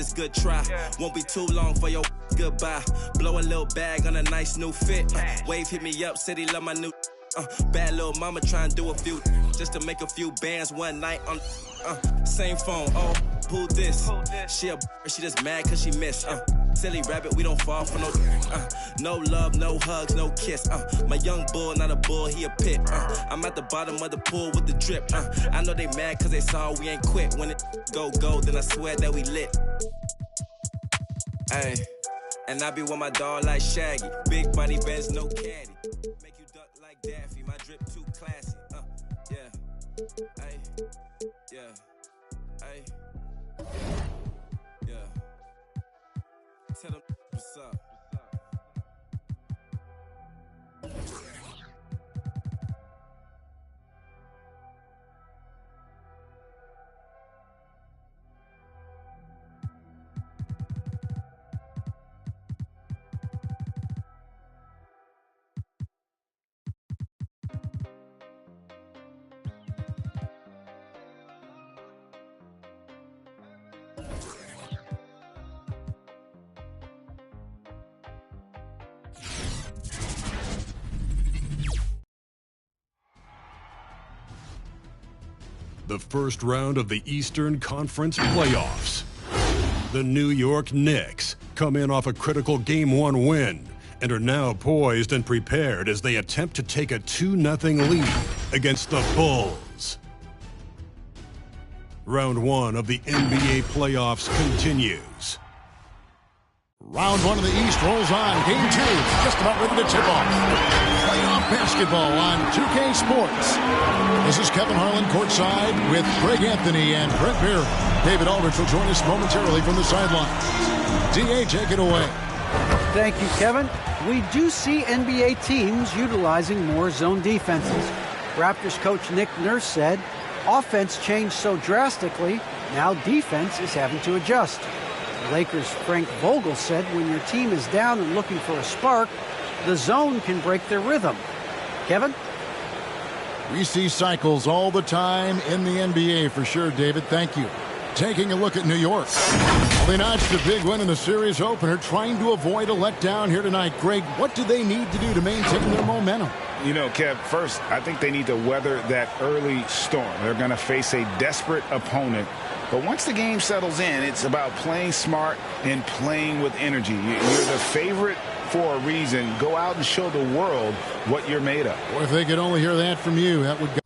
it's good try. Won't be too long for your goodbye. Blow a little bag on a nice new fit. Wave hit me up, said he love my new. Bad little mama trying to do a few just to make a few bands one night on. Same phone. Oh, who this? She just mad cause she missed. Silly rabbit, we don't fall for no. No love, no hugs, no kiss. My young bull, not a bull, he a pit. I'm at the bottom of the pool with the drip. I know they mad cause they saw we ain't quit. When it go, then I swear that we lit. Ay, and I be with my dog like Shaggy. Big body Benz, no caddy. Make you duck like Daffy, my drip too classy. Yeah, ay, yeah, ay, yeah. Tell them what's up. The first round of the Eastern Conference playoffs. The New York Knicks come in off a critical Game 1 win and are now poised and prepared as they attempt to take a 2-0 lead against the Bulls. Round 1 of the NBA playoffs continues. Round 1 of the East rolls on. Game 2 just about ready to tip off. Playoff basketball on 2K Sports. This is Kevin Harlan courtside with Greg Anthony and Brett Barry. David Aldridge will join us momentarily from the sidelines. DA, take it away. Thank you, Kevin. We do see NBA teams utilizing more zone defenses. Raptors coach Nick Nurse said, offense changed so drastically, now defense is having to adjust. Lakers' Frank Vogel said when your team is down and looking for a spark, the zone can break their rhythm. Kevin? We see cycles all the time in the NBA for sure, David. Thank you. Taking a look at New York. Well, they notched a big win in the series opener, trying to avoid a letdown here tonight. Greg, what do they need to do to maintain their momentum? You know, Kev, first, I think they need to weather that early storm. They're going to face a desperate opponent. But once the game settles in, it's about playing smart and playing with energy. You're the favorite for a reason. Go out and show the world what you're made of. Boy, if they could only hear that from you, that would go.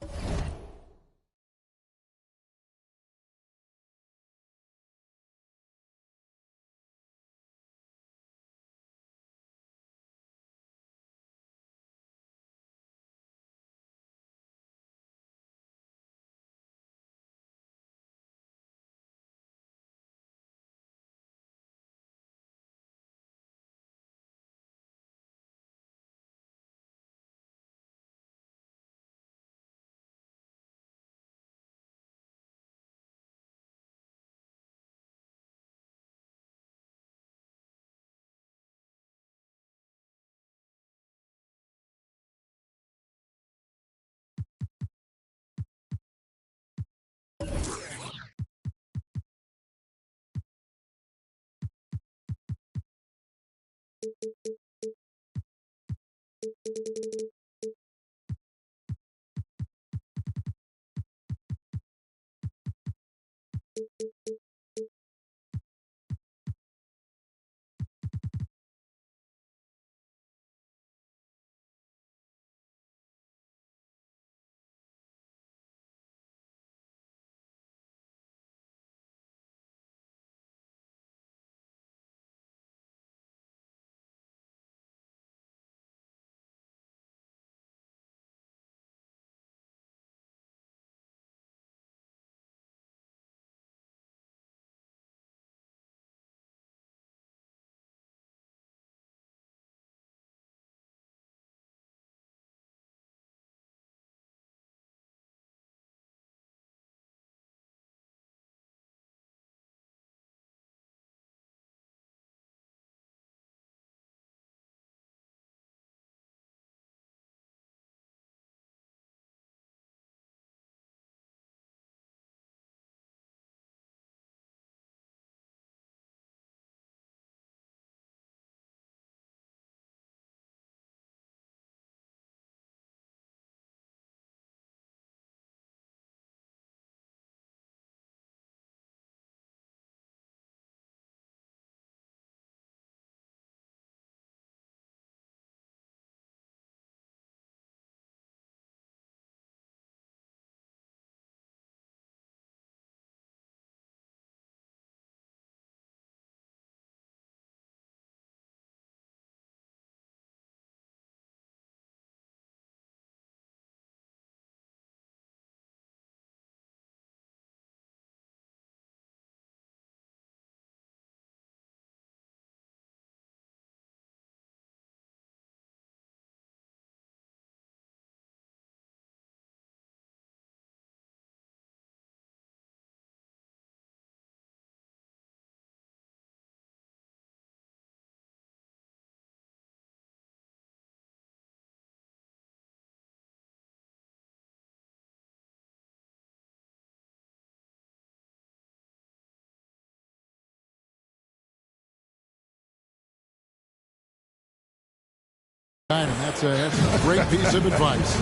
And that's a great piece of advice.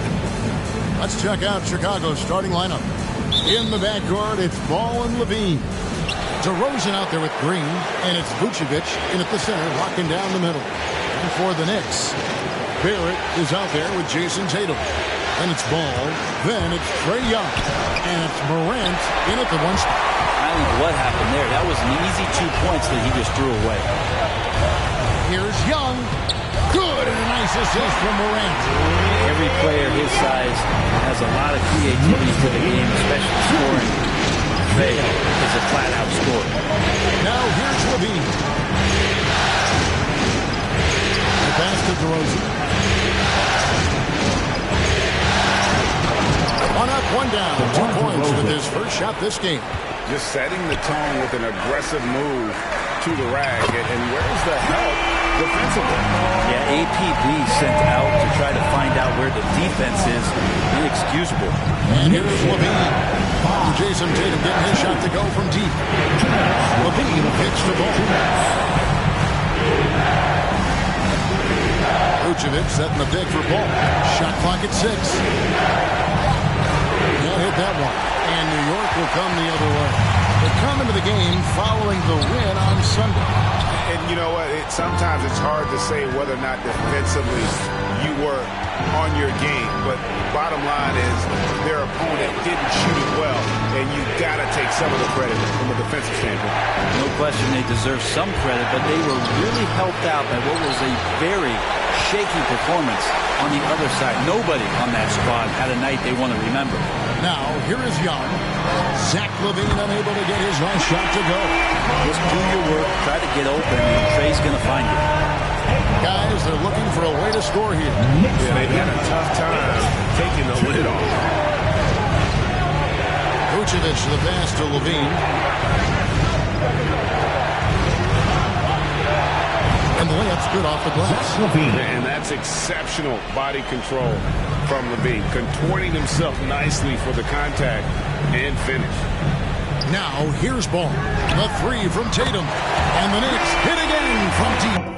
Let's check out Chicago's starting lineup. In the backcourt, it's Ball and Levine. DeRozan out there with Green, and it's Vucevic in at the center, locking down the middle. And for the Knicks, Barrett is out there with Jason Tatum. And it's Ball, then it's Trae Young, and it's Morant in at the one spot. I think what happened there, that was an easy 2 points that he just threw away. Here's Young. Good, and a nice assist from Morant. Every player his size has a lot of creativity to the game, especially scoring. Trae is a flat-out scorer. Now here's Levine. The pass to DeRozan. One up, one down. 2 points with his first shot this game. Just setting the tone with an aggressive move to the rag. And where's the help defensively? Yeah, APB sent out to try to find out where the defense is. Inexcusable. And here's Levine. Jason Tatum getting his shot to go from deep. Levine hits the ball. Vucevic setting the pick for Ball. Shot clock at 6. Can't hit that one. And New York will come the other way. They come into the game following the win on Sunday. And you know what? Sometimes it's hard to say whether or not defensively you were on your game. But bottom line is their opponent didn't shoot it well. And you got to take some of the credit from a defensive standpoint. No question they deserve some credit, but they were really helped out by what was a very shaky performance on the other side. Nobody on that squad had a night they want to remember. Now, here is Young. Zach LaVine unable to get his last shot to go. Just do your work, try to get open, and Trae's going to find you. Guys, they're looking for a way to score here. Yeah, they've had a tough time taking the lid off. Vucevic the pass to LaVine. And the layup's good off the glass. And that's exceptional body control from Levine, contorting himself nicely for the contact and finish. Now, here's Ball. The three from Tatum. And the Knicks hit again from deep.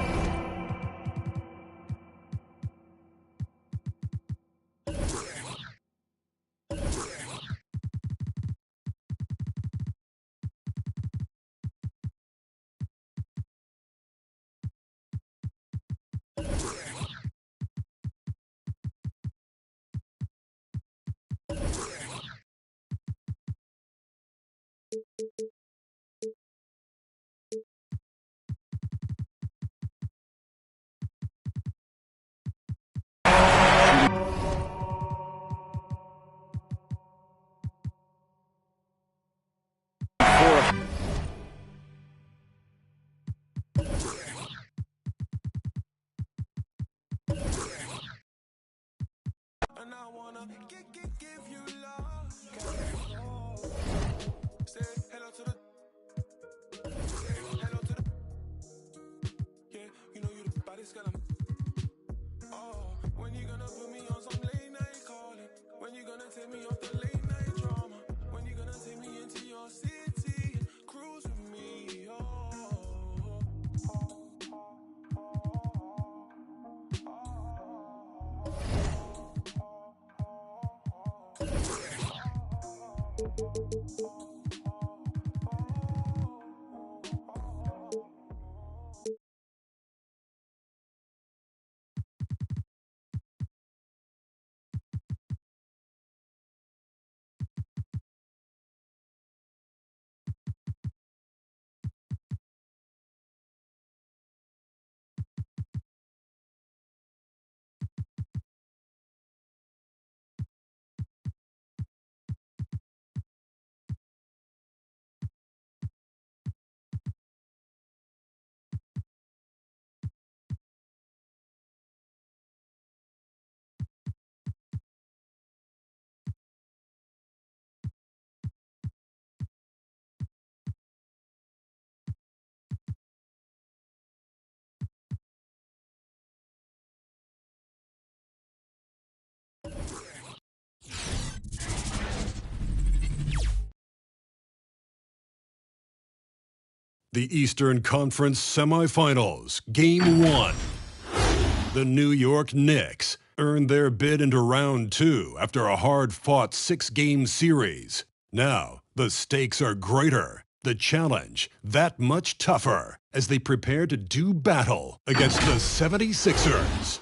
And I wanna give you love. Say hello to the. Say hello to the. Yeah, you know you the baddest girl. Oh, when you gonna put me on some late night calling? When you gonna take me off the late night drama? When you gonna take me into your city and cruise with me? The Eastern Conference Semifinals, Game 1. The New York Knicks earned their bid into round 2 after a hard-fought 6-game series. Now, the stakes are greater, the challenge that much tougher as they prepare to do battle against the 76ers.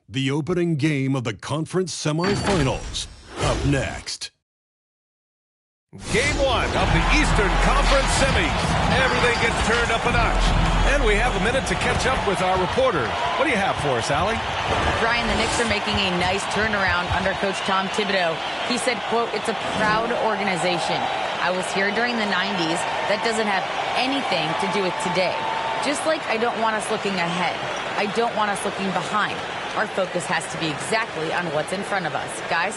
The opening game of the conference semifinals up next. Game 1 of the Eastern Conference semis. Everything gets turned up a notch. And we have a minute to catch up with our reporter. What do you have for us, Allie? Brian, the Knicks are making a nice turnaround under Coach Tom Thibodeau. He said, quote, "It's a proud organization. I was here during the 90s. That doesn't have anything to do with today. Just like I don't want us looking ahead. I don't want us looking behind. Our focus has to be exactly on what's in front of us. Guys?"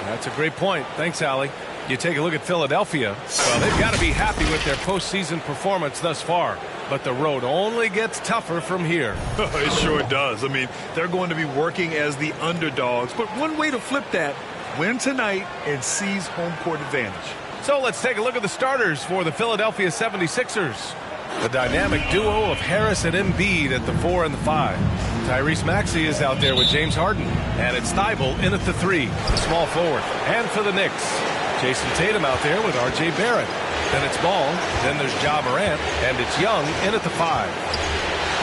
That's a great point. Thanks, Allie. You take a look at Philadelphia. Well, they've got to be happy with their postseason performance thus far. But the road only gets tougher from here. It sure does. I mean, they're going to be working as the underdogs. But one way to flip that, win tonight and seize home court advantage. So let's take a look at the starters for the Philadelphia 76ers. The dynamic duo of Harris and Embiid at the 4 and the 5. Tyrese Maxey is out there with James Harden. And it's Thibault in at the 3, the small forward. And for the Knicks, Jason Tatum out there with R.J. Barrett. Then it's Ball, then there's Ja Morant, and it's Young in at the 5.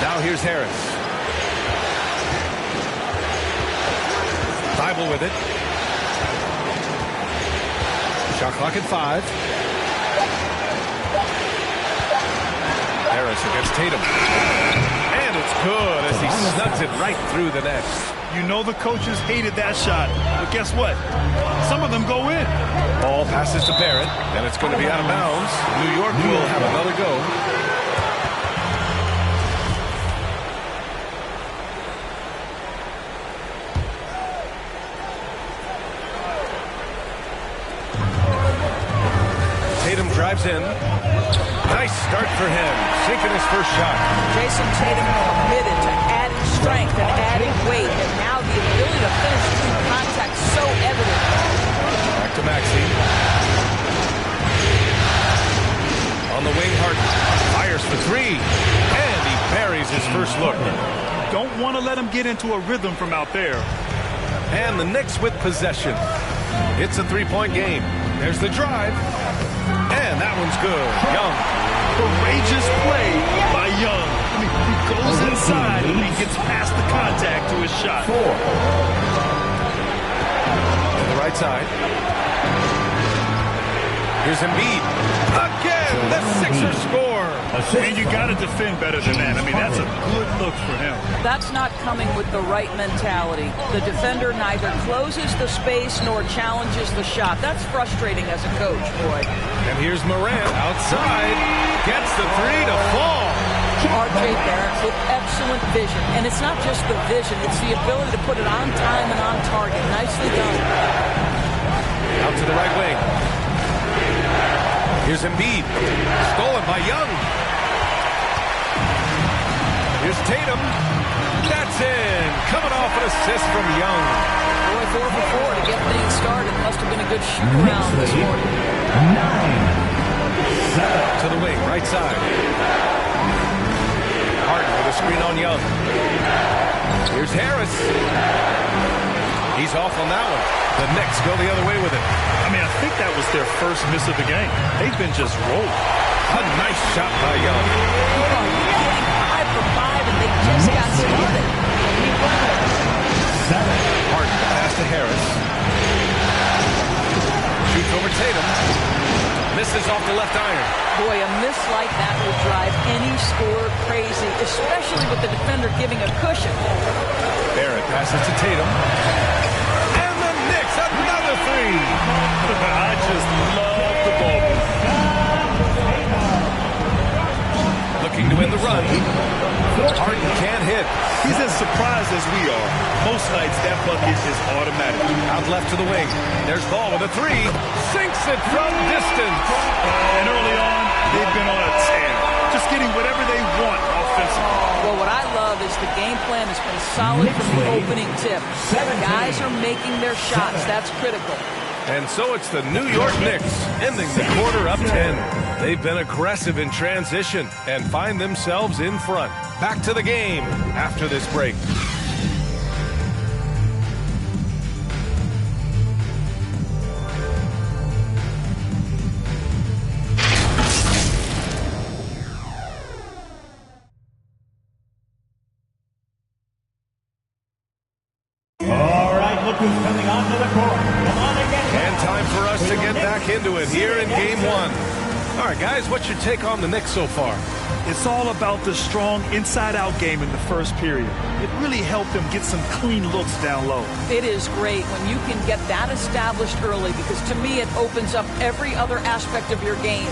Now here's Harris. Thibault with it. Shot clock at 5. Harris against Tatum. And it's good as he snugs it right through the net. You know the coaches hated that shot. But guess what? Some of them go in. Ball passes to Barrett, and it's going to be out of bounds. New York will have another go. Tatum drives in. Nice start for him, sinking his first shot. Jason Tatum committed to adding strength and adding weight, and now the ability to finish through contact so evident. Back to Maxey. On the wing, Harden fires for 3, and he buries his first look. Don't want to let him get into a rhythm from out there. And the Knicks with possession. It's a 3-point game. There's the drive. And that one's good. Young. Courageous play by Young. I mean, he goes inside and he gets past the contact to his shot. 4. To the right side. Here's Embiid. Again, the Sixers score. And you got to defend better than that. I mean, that's a good look for him. That's not coming with the right mentality. The defender neither closes the space nor challenges the shot. That's frustrating as a coach, boy. And here's Morant outside. Gets the 3 to fall. R.J. Barrett with excellent vision. And it's not just the vision. It's the ability to put it on time and on target. Nicely done. Out to the right wing. Here's Embiid. Stolen by Young. Here's Tatum. That's in. Coming off an assist from Young. Boy, 4 for 4 to get things started. Must have been a good shoot-around this morning. 9. To the wing, right side. Harden with a screen on Young. Here's Harris. He's off on that one. The Knicks go the other way with it. I mean, I think that was their first miss of the game. They've been just rolling. A nice shot by Young. Oh, you're getting 5 for 5, and they just got started. 7. Harden pass to Harris. Shoots over Tatum. Misses off the left iron. Boy, a miss like that will drive any scorer crazy, especially with the defender giving a cushion. Barrett passes to Tatum. And the Knicks, another 3. I just love the ball. Looking to win the run. Harden can't hit. He's as surprised as we are. Most nights, that bucket is automatic. Out left to the wing. There's Ball with a 3. Sinks it from distance. And early on, they've been on a tear. Just getting whatever they want offensively. Well, what I love is the game plan has been solid from the opening tip. Guys are making their shots. That's critical. And so it's the New York Knicks ending the quarter up 10. They've been aggressive in transition and find themselves in front. Back to the game after this break. Coming onto the court. Come on again. And time for us to get back into it here in game one. All right, guys, what's your take on the Knicks so far? It's all about the strong inside-out game in the first period. It really helped them get some clean looks down low. It is great when you can get that established early because to me it opens up every other aspect of your game.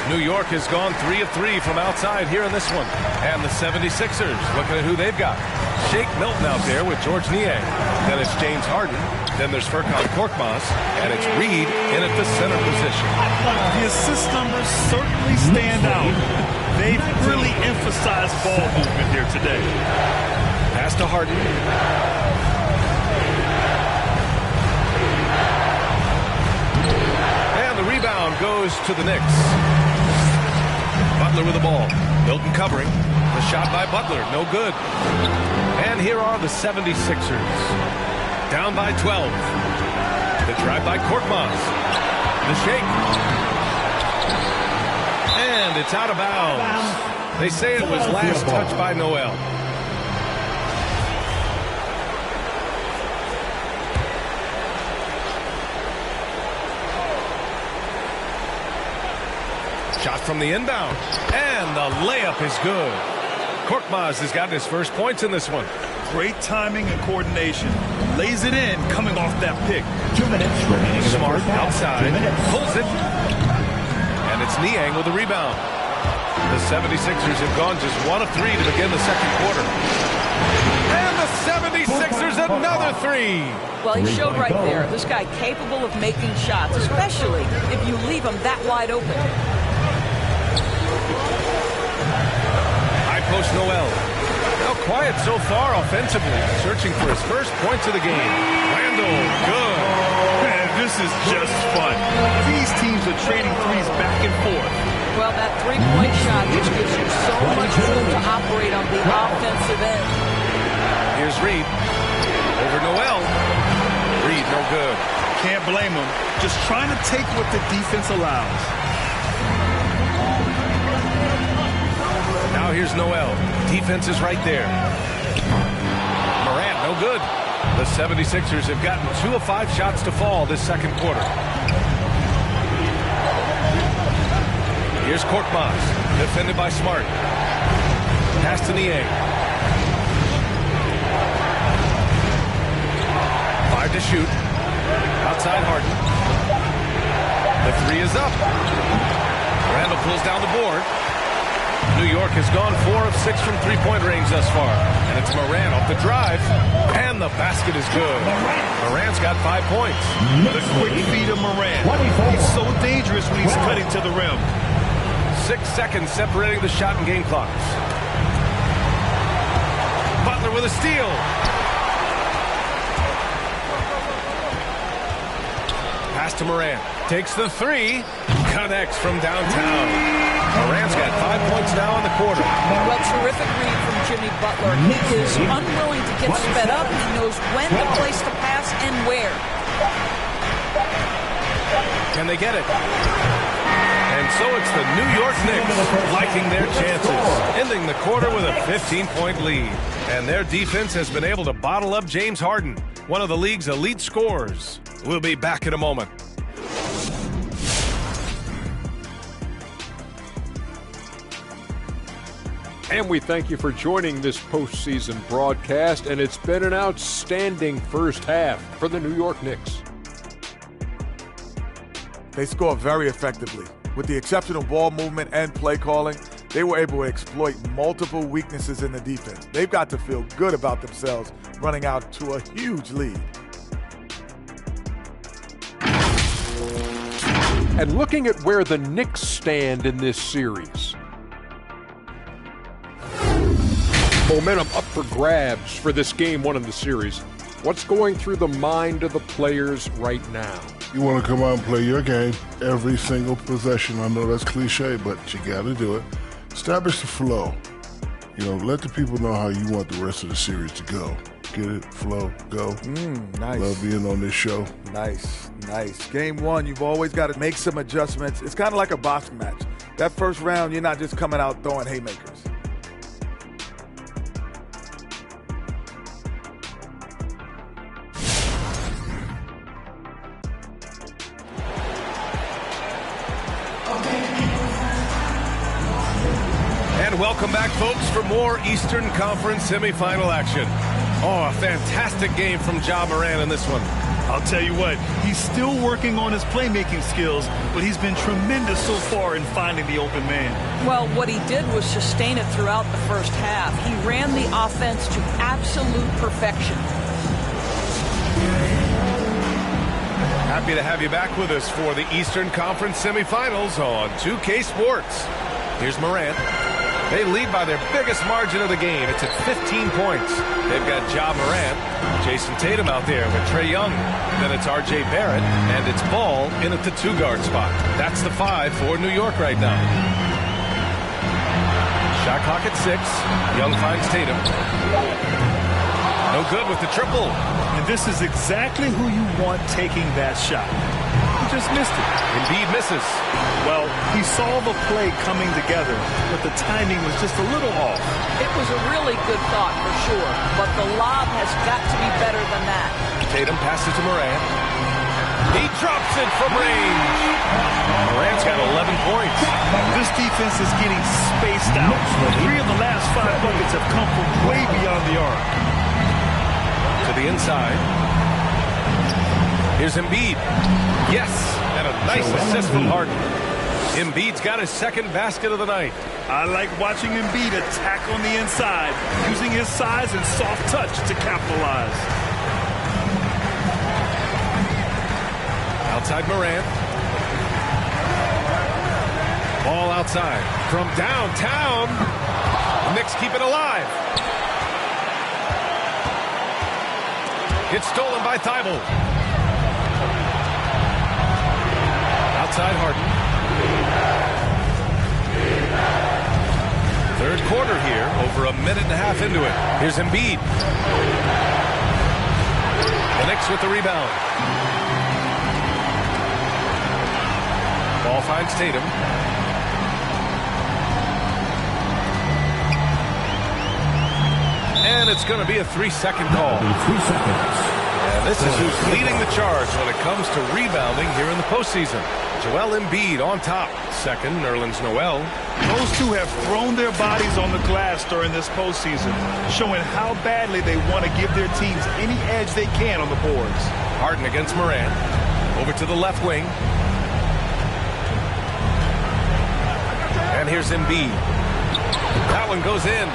New York has gone 3 of 3 from outside here in this one. And the 76ers looking at who they've got. Shake Milton out there with George Niang. Then it's James Harden. Then there's Furkan Korkmaz. And it's Reed in at the center position. The assist numbers certainly stand out. They've really emphasized ball movement here today. Pass to Harden. And the rebound goes to the Knicks. Butler with the ball. Milton covering. The shot by Butler. No good. And here are the 76ers. Down by 12. The drive by Korkmaz. The shake. And it's out of bounds. They say it was last touch by Noel. Shot from the inbound. And the layup is good. Korkmaz has gotten his first points in this one. Great timing and coordination. Lays it in coming off that pick. 2 minutes remaining. Smart outside. Pulls it. And it's Niang with the rebound. The 76ers have gone just 1 of 3 to begin the second quarter. And the 76ers another 3. Well, he showed right there. This guy capable of making shots, especially if you leave him that wide open. Post Noel. Now quiet so far offensively. Searching for his first points of the game. Randall, good. Man, this is just fun. These teams are trading threes back and forth. Well, that three-point shot just gives you so much room to operate on the offensive end. Here's Reed. Over Noel. Reed, no good. Can't blame him. Just trying to take what the defense allows. Now here's Noel. Defense is right there. Morant, no good. The 76ers have gotten 2 of 5 shots to fall this second quarter. Here's Korkmaz. Defended by Smart. Pass to Niang. 5 to shoot. Outside Harden. The 3 is up. Randall pulls down the board. New York has gone 4 of 6 from three-point range thus far. And it's Morant off the drive. And the basket is good. Morant's got 5 points. The quick feed of Morant. He's so dangerous when he's cutting to the rim. 6 seconds separating the shot and game clocks. Butler with a steal. Pass to Morant. Takes the 3. Connects from downtown. Morant's got 5 points now in the quarter. Well, terrific read from Jimmy Butler. He is unwilling to get sped up. He knows when to place the pass and where. Can they get it? And so it's the New York Knicks liking their chances, ending the quarter with a 15-point lead. And their defense has been able to bottle up James Harden, one of the league's elite scorers. We'll be back in a moment. And we thank you for joining this postseason broadcast, and it's been an outstanding first half for the New York Knicks. They score very effectively. With the exceptional ball movement and play calling, they were able to exploit multiple weaknesses in the defense. They've got to feel good about themselves running out to a huge lead. And looking at where the Knicks stand in this series, momentum up for grabs for this game one of the series. What's going through the mind of the players right now? You want to come out and play your game every single possession. I know that's cliche, but you got to do it. Establish the flow. Let the people know how you want the rest of the series to go. Get it? Flow, go. Nice. Love being on this show. Nice. Game one, you've always got to make some adjustments. It's kind of like a boxing match. That first round, you're not just coming out throwing haymakers. And welcome back, folks, for more Eastern Conference semifinal action. Oh, a fantastic game from Ja Morant in this one. I'll tell you what, he's still working on his playmaking skills, but he's been tremendous so far in finding the open man. Well, what he did was sustain it throughout the first half. He ran the offense to absolute perfection. Happy to have you back with us for the Eastern Conference semifinals on 2K Sports. Here's Morant. They lead by their biggest margin of the game. It's at 15 points. They've got Ja Morant, Jason Tatum out there with Trae Young. Then it's R.J. Barrett, and it's Ball in at the 2-guard spot. That's the 5 for New York right now. Shot clock at 6. Young finds Tatum. No good with the triple. And this is exactly who you want taking that shot. He just missed it. Embiid misses. Well, he saw the play coming together, but the timing was just a little off. It was a really good thought for sure, but the lob has got to be better than that. Tatum passes to Morant. He drops it from range. Morant's got 11 points. This defense is getting spaced out. 3 of the last 5 buckets have come from way beyond the arc. To the inside. Here's Embiid. Yes, and a nice assist from Harden. Embiid's got his second basket of the night. I like watching Embiid attack on the inside, using his size and soft touch to capitalize. Outside Morant. Ball outside. From downtown. The Knicks keep it alive. It's stolen by Thibault. Outside Harden. Third quarter here, over a minute and a half into it. Here's Embiid. The Knicks with the rebound. Ball finds Tatum. And it's going to be a 3-second call. 3 seconds. And this is who's leading the charge when it comes to rebounding here in the postseason. Joel Embiid on top. Second, Nerlens Noel. Those two have thrown their bodies on the glass during this postseason, showing how badly they want to give their teams any edge they can on the boards. Harden against Morant. Over to the left wing. And here's Embiid. That one goes in.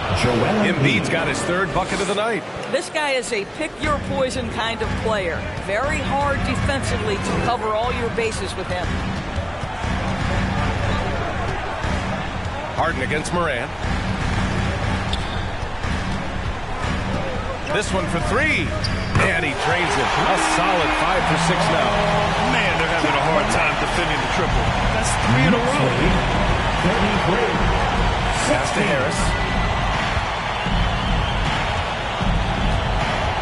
Embiid's got his third bucket of the night. This guy is a pick-your-poison kind of player. Very hard defensively to cover all your bases with him. Harden against Morant. This one for 3. And he drains it. A solid 5 for 6 now. Man, they're having a hard time defending the triple. That's 3 in a row. Pass to Harris.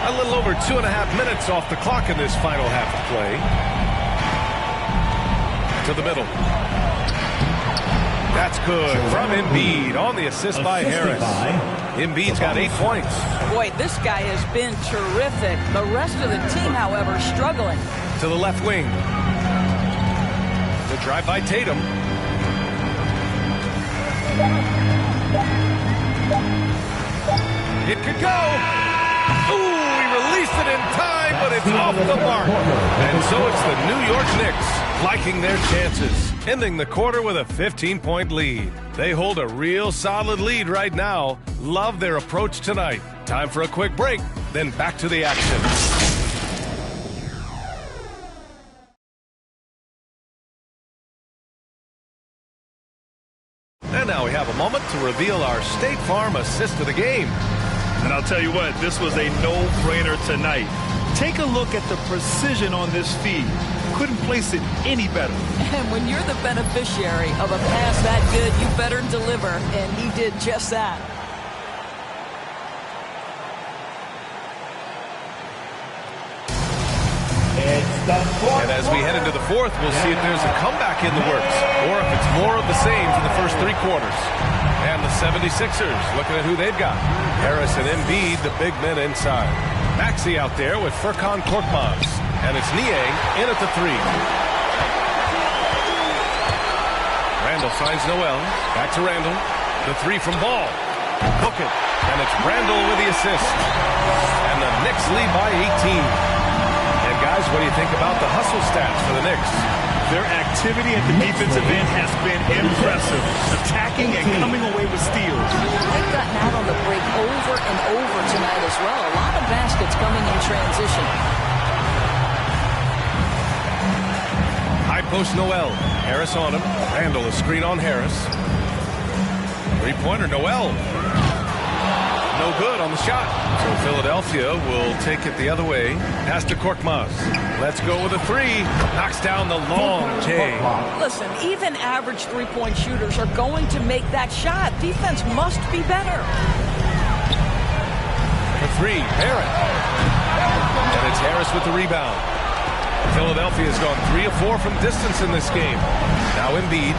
A little over 2.5 minutes off the clock in this final half of play. To the middle. That's good from Embiid on the assist by Harris. Embiid's got 8 points. Boy, this guy has been terrific. The rest of the team, however, struggling. To the left wing. The drive by Tatum. It could go. Ooh, he released it in time, but it's off the mark. And so it's the New York Knicks liking their chances, ending the quarter with a 15-point lead. They hold a real solid lead right now. Love their approach tonight. Time for a quick break, then back to the action. And now we have a moment to reveal our State Farm assist of the game. And I'll tell you what, this was a no-brainer tonight. Take a look at the precision on this feed. Couldn't place it any better. And when you're the beneficiary of a pass that good, you better deliver. And he did just that. And as we head into the fourth, we'll see if there's a comeback in the works or if it's more of the same for the first three quarters. And the 76ers looking at who they've got. Harris and Embiid, the big men inside. Maxey out there with Furkan Korkmaz. And it's Niang in at the three. Randall finds Noel. Back to Randall. The three from Ball. Book it. And it's Randall with the assist. And the Knicks lead by 18. Guys, what do you think about the hustle stats for the Knicks? Their activity at the defensive end has been impressive. Attacking and coming away with steals. They've gotten out on the break over and over tonight as well. A lot of baskets coming in transition. High post Noel. Harris on him. Randall a screen on Harris. Three-pointer Noel. No good on the shot. So Philadelphia will take it the other way. Pass to Korkmaz. Let's go with a three. Knocks down the long J. Listen, even average three-point shooters are going to make that shot. Defense must be better. For three, Barrett. And it's Harris with the rebound. Philadelphia has gone 3 of 4 from distance in this game. Now Embiid.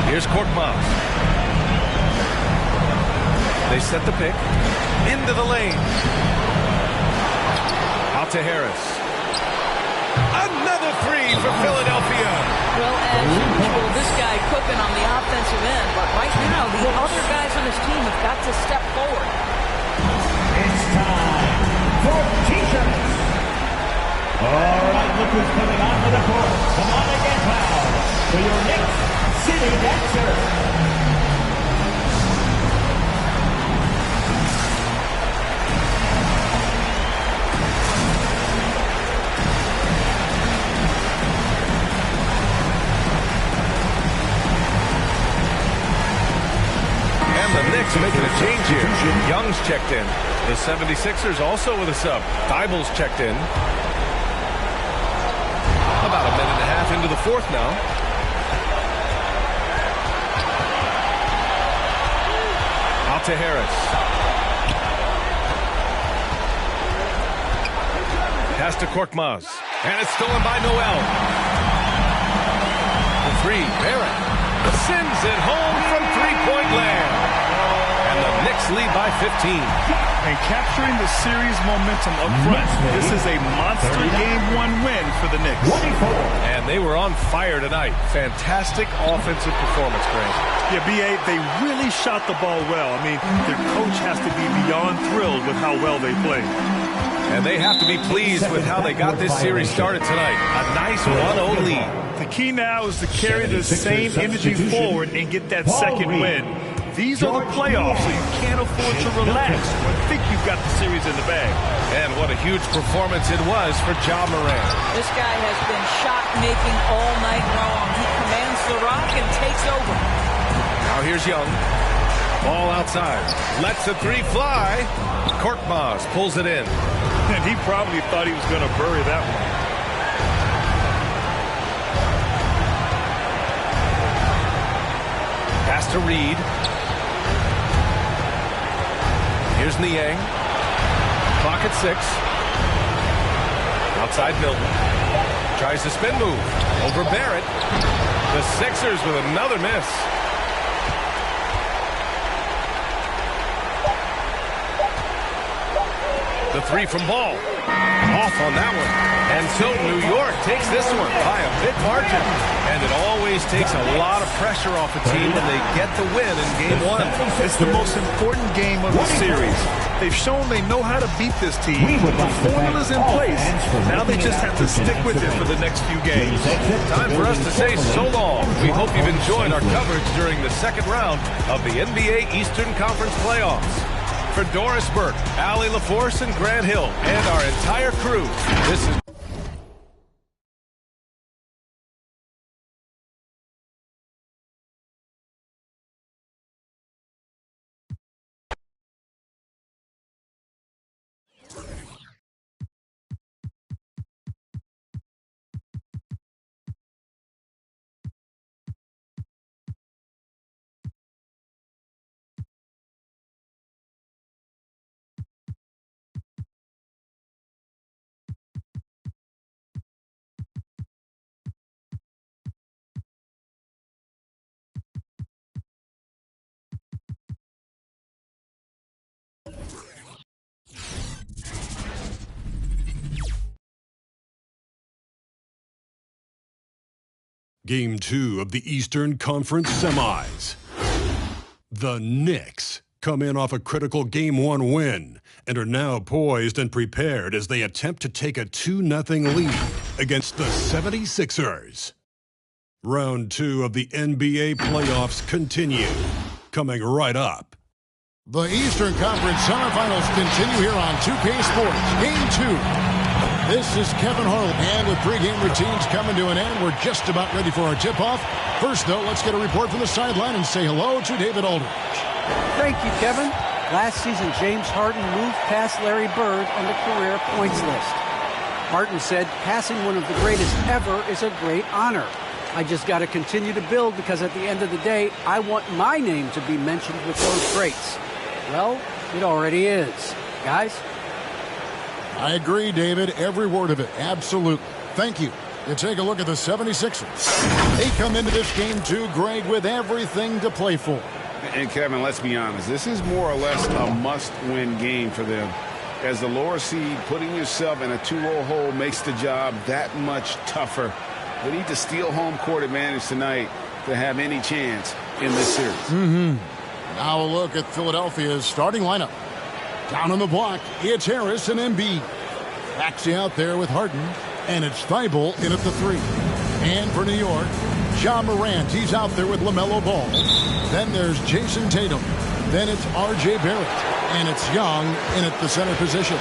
Here's Korkmaz. They set the pick. Into the lane. Out to Harris. Another three for Philadelphia. Well, as usual, this guy cooking on the offensive end. But right now, the other guys on his team have got to step forward. It's time for T-shirts. All right, look who's coming onto the court. Come on and get loud for your Knicks City Dancer. Making a change here. Young's checked in. The 76ers also with a sub. Thibault's checked in. About a minute and a half into the fourth now. Out to Harris. Pass to Korkmaz. And it's stolen by Noel. The three, Barrett. Sends it home from three-point land. The Knicks lead by 15. And capturing the series momentum up front. This is a monster Game 1 win for the Knicks. And they were on fire tonight. Fantastic offensive performance, Grant. Yeah, B.A., they really shot the ball well. I mean, their coach has to be beyond thrilled with how well they played. And they have to be pleased with how they got this series started tonight. A nice 1-0 lead. The key now is to carry the same energy forward and get that second win. These are the playoffs, so you can't afford to relax or think you've got the series in the bag. And what a huge performance it was for Ja Morant. This guy has been shot-making all night long. He commands the rock and takes over. Now here's Young. Ball outside. Lets the three fly. Korkmaz pulls it in. And he probably thought he was going to bury that one. Pass to Reed. Here's Niang. Clock at 6. Outside Milton. Tries to spin move. Over Barrett. The Sixers with another miss. The three from Ball. Off on that one. And so New York takes this one by a big margin. And it always takes a lot of pressure off a team when they get the win in Game 1. It's the most important game of the series. They've shown they know how to beat this team. The formula's in place. Now they just have to stick with it for the next few games. Time for us to say so long. We hope you've enjoyed our coverage during the second round of the NBA Eastern Conference Playoffs. For Doris Burke, Allie LaForce, and Grant Hill, and our entire crew, this is Game 2 of the Eastern Conference Semis. The Knicks come in off a critical Game 1 win and are now poised and prepared as they attempt to take a 2-0 lead against the 76ers. Round 2 of the NBA playoffs continue, coming right up. The Eastern Conference semifinals continue here on 2K Sports. Game 2. This is Kevin Harlan, and with pregame routines coming to an end, we're just about ready for our tip-off. First, though, let's get a report from the sideline and say hello to David Aldridge. Thank you, Kevin. Last season, James Harden moved past Larry Bird on the career points list. Harden said, passing one of the greatest ever is a great honor. I just got to continue to build because at the end of the day, I want my name to be mentioned with those greats. Well, it already is. Guys? I agree, David. Every word of it. Absolutely. Thank you. You take a look at the 76ers. They come into this game too, Greg, with everything to play for. And, Kevin, let's be honest. This is more or less a must-win game for them. As the lower seed, putting yourself in a two-row hole makes the job that much tougher. They need to steal home court advantage tonight to have any chance in this series. Now a look at Philadelphia's starting lineup. Down on the block, it's Harris and Embiid. Maxey out there with Harden, and it's Thibault in at the 3. And for New York, Ja Morant, he's out there with LaMelo Ball. Then there's Jason Tatum. Then it's R.J. Barrett, and it's Young in at the center position.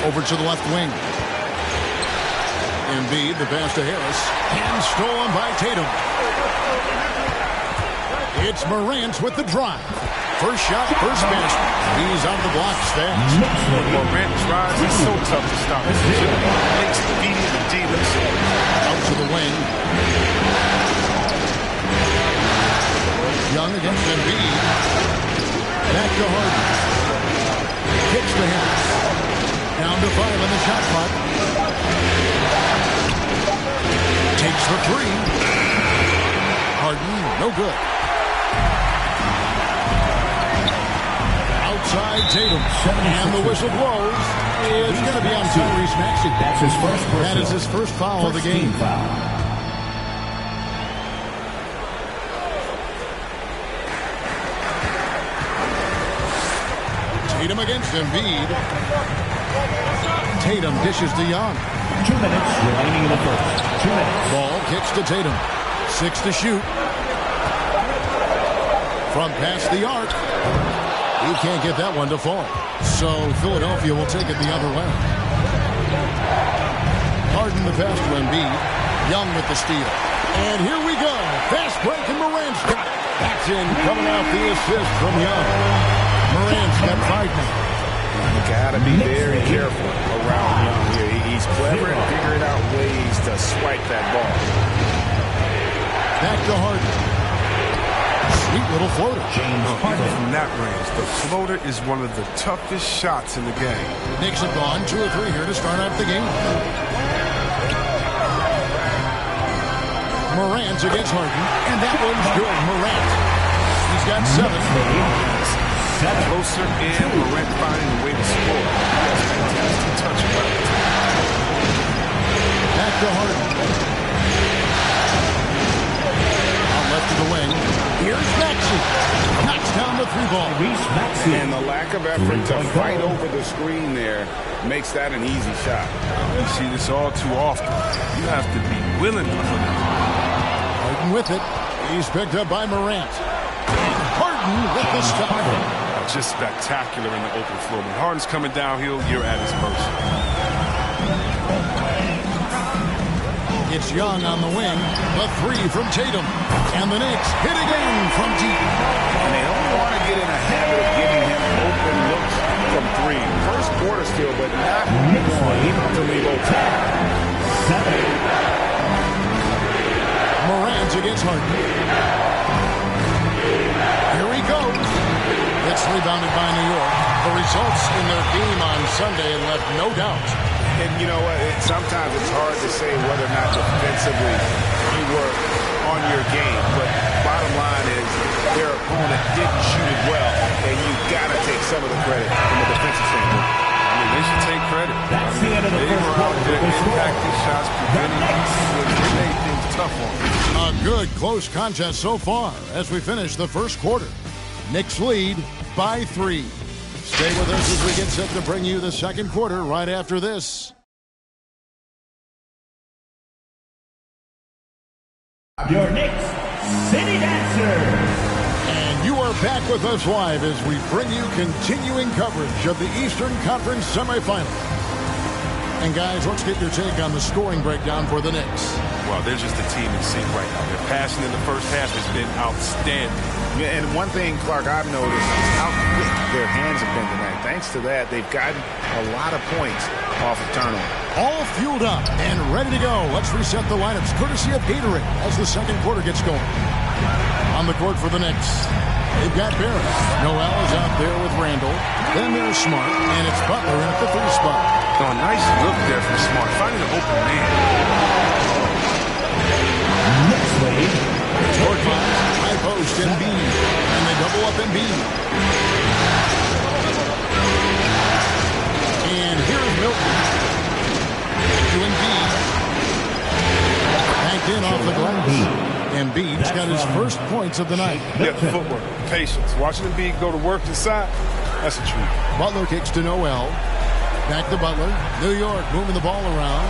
Over to the left wing. Embiid, the pass to Harris, and stolen by Tatum. It's Morant with the drive. First shot, first basket. He's on the block fast. When Morant drives, it's so tough to stop. It's makes the beating the demons. Out to the wing. Young against Embiid. Back to Harden. Kicks to Harris. Down to 5 on the shot clock. Takes the 3. Harden, no good. Outside Tatum. And the whistle blows. It's going to be on Tyrese Maxey. That's his first personal. That is his first foul of the game. Tatum against Embiid. Tatum dishes to Young. 2 minutes remaining in the first. 2 minutes. Ball kicks to Tatum. 6 to shoot. From past the arc. He can't get that one to fall. So Philadelphia will take it the other way. Harden the pass to Embiid. Young with the steal. And here we go. Fast break and Morant's got it. That's in, coming off the assist from Young. Morant's got 5 now. You gotta be very careful around Young here. He's clever at figuring out ways to swipe that ball. Back to Harden. Sweet little floater. From that range, the floater is one of the toughest shots in the game. Knicks have gone 2 or 3 here to start out the game. Morant against Harden, and that one's good. Morant. He's got 7. Closer in, Morant finding a way to score. That's fantastic touch about it. Back to Harden. On left to the wing. Here's Maxey. Knocks down the 3 ball. And the lack of effort to fight over the screen there makes that an easy shot. You see this all too often. You have to be willing to put it. Harden with it. He's picked up by Morant. And Harden with the stop. Just spectacular in the open floor. When Harden's coming downhill, you're at his mercy. It's Young on the wing. The 3 from Tatum. And the Knicks hit again from deep. And they don't want to get in a habit of giving him open looks from 3. First quarter still, but not going to leave open. 7. Morant against Harden. Here he goes. It's rebounded by New York. The results in their game on Sunday left no doubt. And you know what? Sometimes it's hard to say whether or not defensively you were on your game. But bottom line is their opponent didn't shoot it well. And you've got to take some of the credit from a defensive standpoint. I mean, they should take credit. That's the end of the first quarter. They were impacted shots, preventing. They made things tough on them. A good, close contest so far as we finish the first quarter. Knicks lead by 3. Stay with us as we get set to bring you the second quarter right after this. Your Knicks City Dancers. And you are back with us live as we bring you continuing coverage of the Eastern Conference semifinal. And guys, let's get your take on the scoring breakdown for the Knicks. Well, they're just a team in sync right now. Their passing in the first half has been outstanding. Yeah, and one thing, Clark, I've noticed is how quick their hands have been tonight. Thanks to that, they've gotten a lot of points off of turnover. All fueled up and ready to go. Let's reset the lineups courtesy of Gatorade as the second quarter gets going. On the court for the Knicks, they've got Barrett. Noel is out there with Randall. Then there's Smart, and it's Butler in at the 3 spot. Oh, nice look there from Smart, finding an open man. Knicks lead. Torkman, high post, Embiid, and they double up Embiid. And here's Milton. To Embiid. Backed in off the glass. Embiid's got his first points of the night. Yeah, footwork, patience. Watching Embiid go to work inside, that's a treat. Butler kicks to Noel. Back to Butler. New York moving the ball around.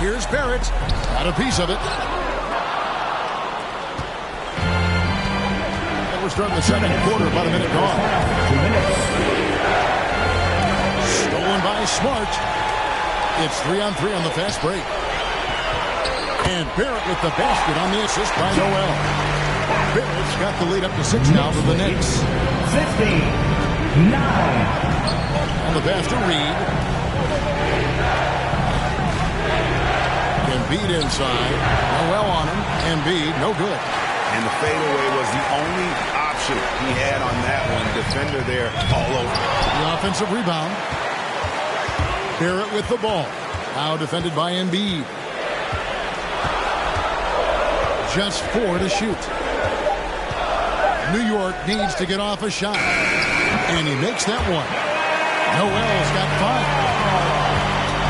Here's Barrett. Got a piece of it. And we're starting the second quarter, about a minute gone. 2 minutes. Stolen by Smart. It's 3-on-3 on the fast break. And Barrett with the basket on the assist by Noel. Barrett's got the lead up to 6 now for the Knicks. 15-9. On the pass to Reed. Embiid inside. Noel on him. Embiid, no good. And the fadeaway was the only option he had on that one. Defender there all over. The offensive rebound. Barrett with the ball. Now defended by Embiid. Just 4 to shoot. New York needs to get off a shot. And he makes that one. Noel's got 5.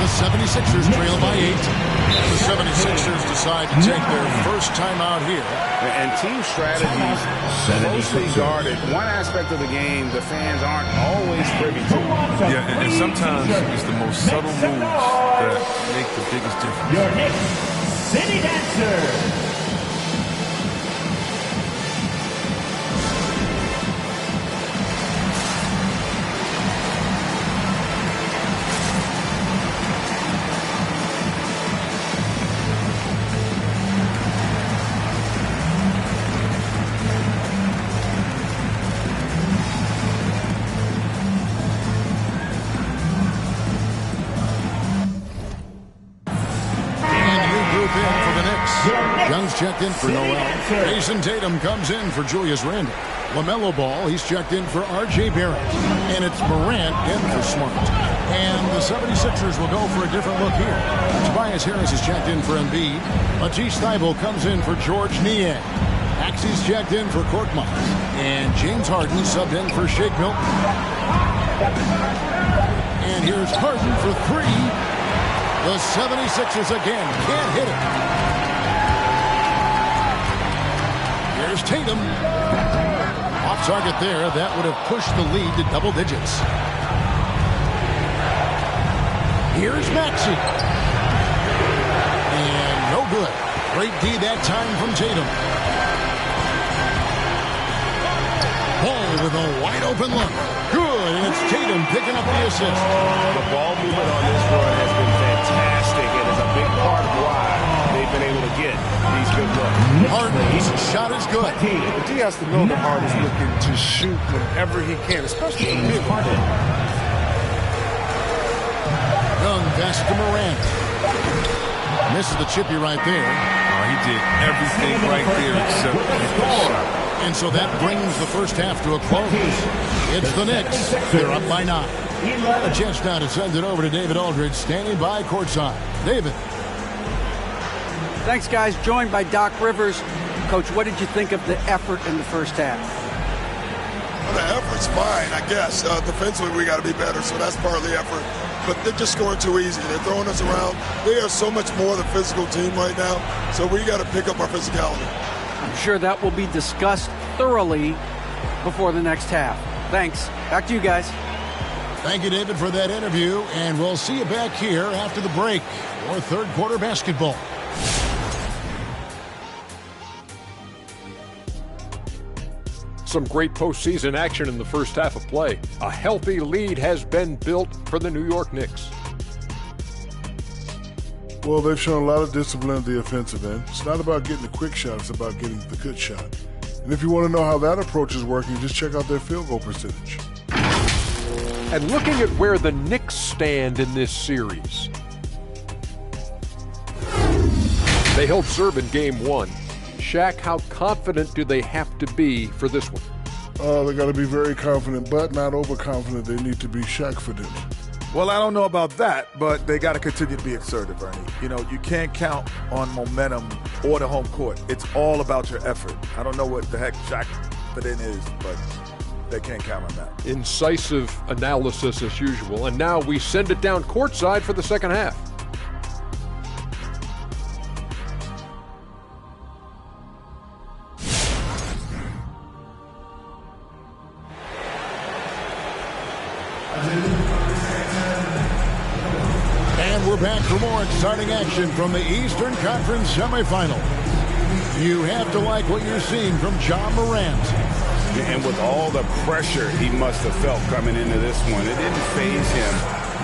The 76ers trail by 8. The 76ers decide to take their first time out here. And team strategies closely guarded. One aspect of the game the fans aren't always privy to. Yeah, and sometimes it's the most subtle moves that make the biggest difference. Your Knicks City Dancers. Young's checked in for Noel. Jason Tatum comes in for Julius Randle. LaMelo Ball, he's checked in for R.J. Barrett. And it's Morant in for Smart. And the 76ers will go for a different look here. Tobias Harris is checked in for Embiid. Matisse Thybulle comes in for George Niang. Maxey's checked in for Korkmaz. And James Harden subbed in for Shake Milton. And here's Harden for 3. The 76ers again can't hit it. Here's Tatum. Off target there. That would have pushed the lead to double digits. Here's Maxey. And no good. Great D that time from Tatum. Ball with a wide open look. Good. And it's Tatum picking up the assist. The ball movement on this run has been fantastic. It is a big part of why they've been able to get these good looks. Harden's shot is good. But he has to know that Harden's looking to shoot whenever he can, especially from mid. Young pass to Morant. Misses the chippy right there. Oh, he did everything right there except hit the shot. And so that brings the first half to a close. It's the Knicks. They're up by 9. A chance now to send it over to David Aldridge, standing by courtside. David. Thanks, guys. Joined by Doc Rivers. Coach, what did you think of the effort in the first half? Well, the effort's It's fine, I guess. Defensively, we got to be better, so that's part of the effort. But they're just scoring too easy. They're throwing us around. They are so much more the physical team right now, so we got to pick up our physicality. I'm sure that will be discussed thoroughly before the next half. Thanks. Back to you guys. Thank you, David, for that interview, and we'll see you back here after the break for third quarter basketball. Some great postseason action in the first half of play. A healthy lead has been built for the New York Knicks. Well, they've shown a lot of discipline at the offensive end. It's not about getting the quick shot, it's about getting the good shot. And if you want to know how that approach is working, just check out their field goal percentage. And looking at where the Knicks stand in this series. They held serve in game one. Shaq, how confident do they have to be for this one? They got to be very confident, but not overconfident. They need to be Shaq-fident. Well, I don't know about that, but they got to continue to be assertive, Ernie. You know, you can't count on momentum or the home court. It's all about your effort. I don't know what the heck Shaq-fident is, but they can't count on that. Incisive analysis as usual, and now we send it down courtside for the second half. And we're back for more exciting action from the Eastern Conference semifinal. You have to like what you're seeing from John Morant. And with all the pressure he must have felt coming into this one, it didn't faze him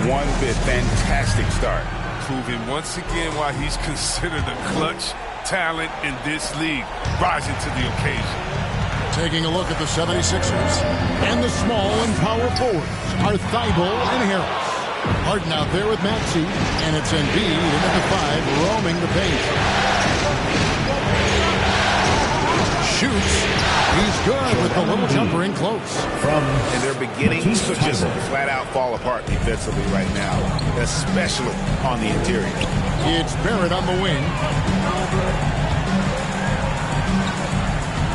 one bit. Fantastic start. Proving once again why he's considered a clutch talent in this league, rising to the occasion. Taking a look at the 76ers, and the small and power forwards are Thibault and Harris. Harden out there with Maxey, and it's Embiid in at the 5, roaming the paint. Shoots. He's good with the little jumper in close. And they're beginning to just flat-out fall apart defensively right now, especially on the interior. It's Barrett on the wing.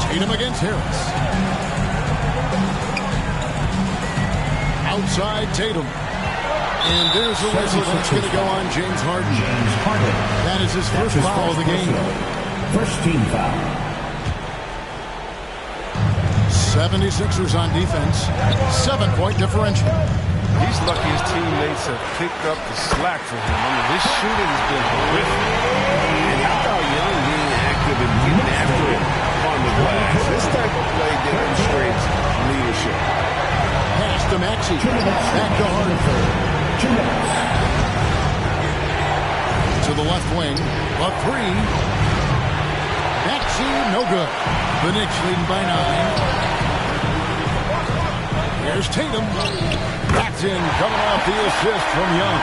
Tatum against Harris. Outside Tatum. And there's a whistle that's going to go on James Harden. That is his first foul of the game. First team foul. 76ers on defense. 7-point differential. He's lucky his teammates have picked up the slack for him. I mean, his shooting has been horrific. And how about Young being active and getting after it on the glass? This type of play demonstrates leadership. Pass to Maxey. Back to Harden. To the left wing. A 3. Maxey, no good. The Knicks leading by 9. Here's Tatum. Backed in, coming off the assist from Young.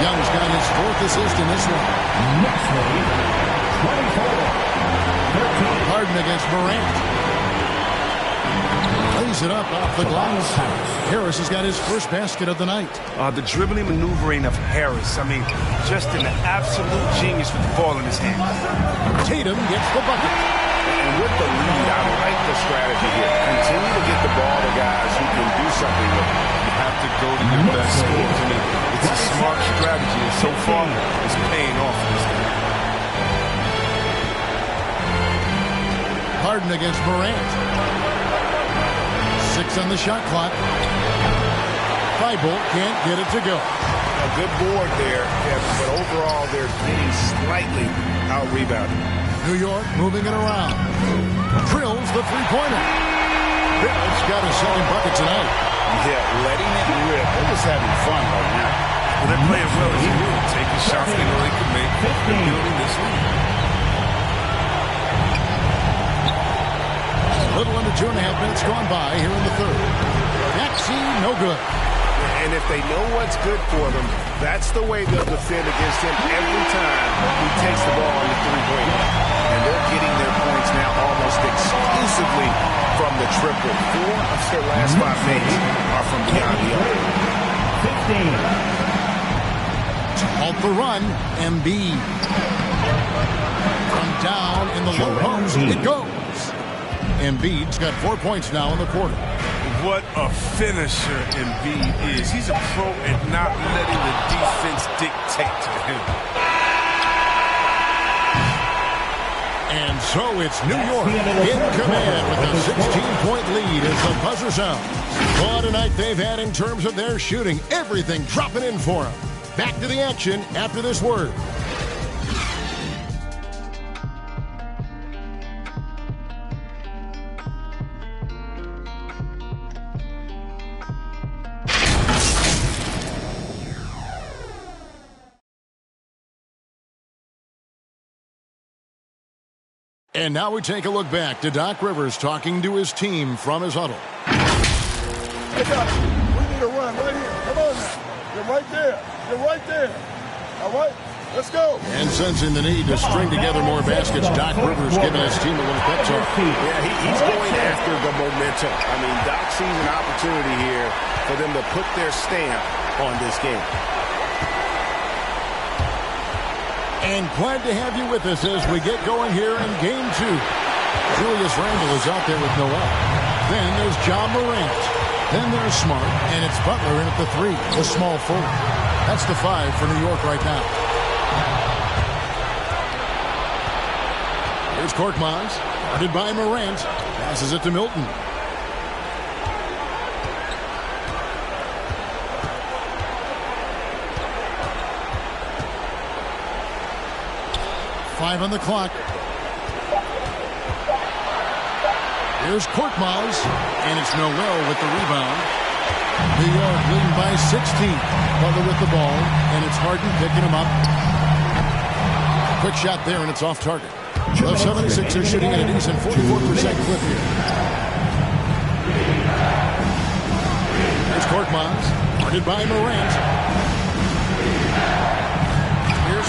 Young's got his 4th assist in this one. Next lead, 24. Harden against Morant. Lays it up off the glass. Harris has got his first basket of the night. The dribbling maneuvering of Harris, I mean, just an absolute genius with the ball in his hand. Tatum gets the bucket. And with the lead, I like the strategy here. Continue to get the ball to guys who can do something with it. You have to go to your best scores. I mean, it's a smart strategy, and so far, it's paying off for this guy. Harden against Morant. 6 on the shot clock. Thibault can't get it to go. A good board there, Kevin, but overall, they're getting slightly out-rebounded. New York moving it around. Drills the three-pointer. Bill's got a second bucket tonight. Yeah, letting it rip. They're just having fun right now. Well, they're playing well as you will. Taking shots they know they can make. They're building this lead. A little under 2.5 minutes gone by here in the third. Maxey, no good. And if they know what's good for them, that's the way they'll defend against him every time he takes the ball on the three-point line. And they're getting their points now almost exclusively from the triple. 4 of their last 5 makes are from beyond the arc. 15. To halt the run, Embiid. From down in the low post, it goes. Embiid's got 4 points now in the quarter. what a finisher Embiid is. He's a pro at not letting the defense dictate to him. And so it's New York in command with a 16-point lead as the buzzer sounds. What a night they've had in terms of their shooting. Everything dropping in for them. Back to the action after this word. And now we take a look back to Doc Rivers talking to his team from his huddle. Hey, Doc, we need a run right here. Come on now. You're right there. You're right there. All right, let's go. And sensing the need to string together more baskets, Doc Rivers giving his team a little pep talk. Yeah, he's going after the momentum. I mean, Doc sees an opportunity here for them to put their stamp on this game. And glad to have you with us as we get going here in Game 2. Julius Randle is out there with Noel. Then there's John Morant. Then there's Smart. And it's Butler in at the 3, the small forward. That's the 5 for New York right now. Here's Korkmaz. Guarded by Morant. Passes it to Milton. Five on the clock. Here's Korkmaz, and it's Noel with the rebound. New York leading by 16. Butler with the ball, and it's Harden picking him up. Quick shot there, and it's off target. The 76ers shooting at a decent 44% clip here. Here's Korkmaz, guarded by Morant.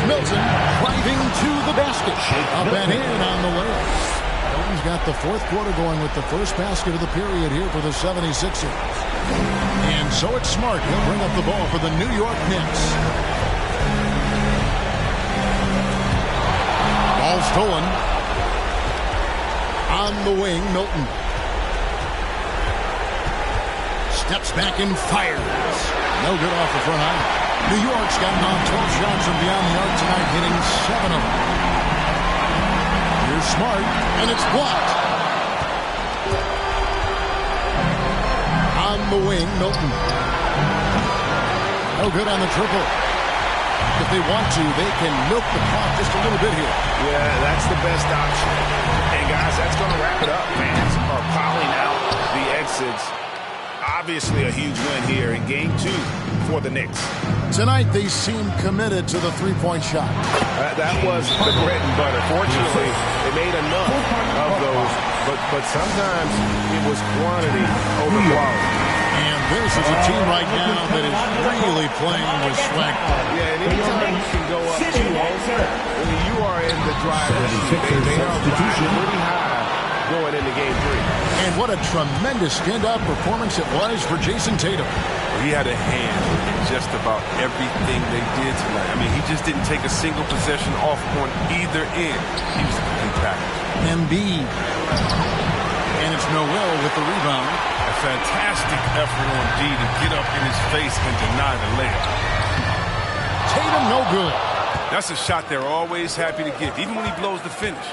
Milton driving to the basket. Up and in on the layup. Milton's got the fourth quarter going with the first basket of the period here for the 76ers. And so it's Smart. He'll bring up the ball for the New York Knicks. Ball stolen. On the wing, Milton. Steps back and fires. No good off the front line. New York's gotten on 12 shots from beyond the arc tonight, hitting 7 of them. Here's Smart, and it's blocked. On the wing, Milton. No good on the triple. If they want to, they can milk the clock just a little bit here. Yeah, that's the best option. And guys, that's going to wrap it up. Fans are piling out the exits. Obviously a huge win here in Game 2 for the Knicks. Tonight, they seem committed to the three-point shot. That was the bread and butter. Fortunately, they made enough of those, but sometimes it was quantity over quality. And this is a team right now that is really playing with swag. Yeah, and anytime you can go up 2-0, you are in the driver's seat. They are riding pretty high going into Game 3. And what a tremendous standout performance it was for Jason Tatum. He had a hand in just about everything they did tonight. I mean, he just didn't take a single possession off on either end. He was a complete package. Embiid. And it's Noel with the rebound. A fantastic effort on D to get up in his face and deny the layup. Tatum no good. That's a shot they're always happy to get, even when he blows the finish.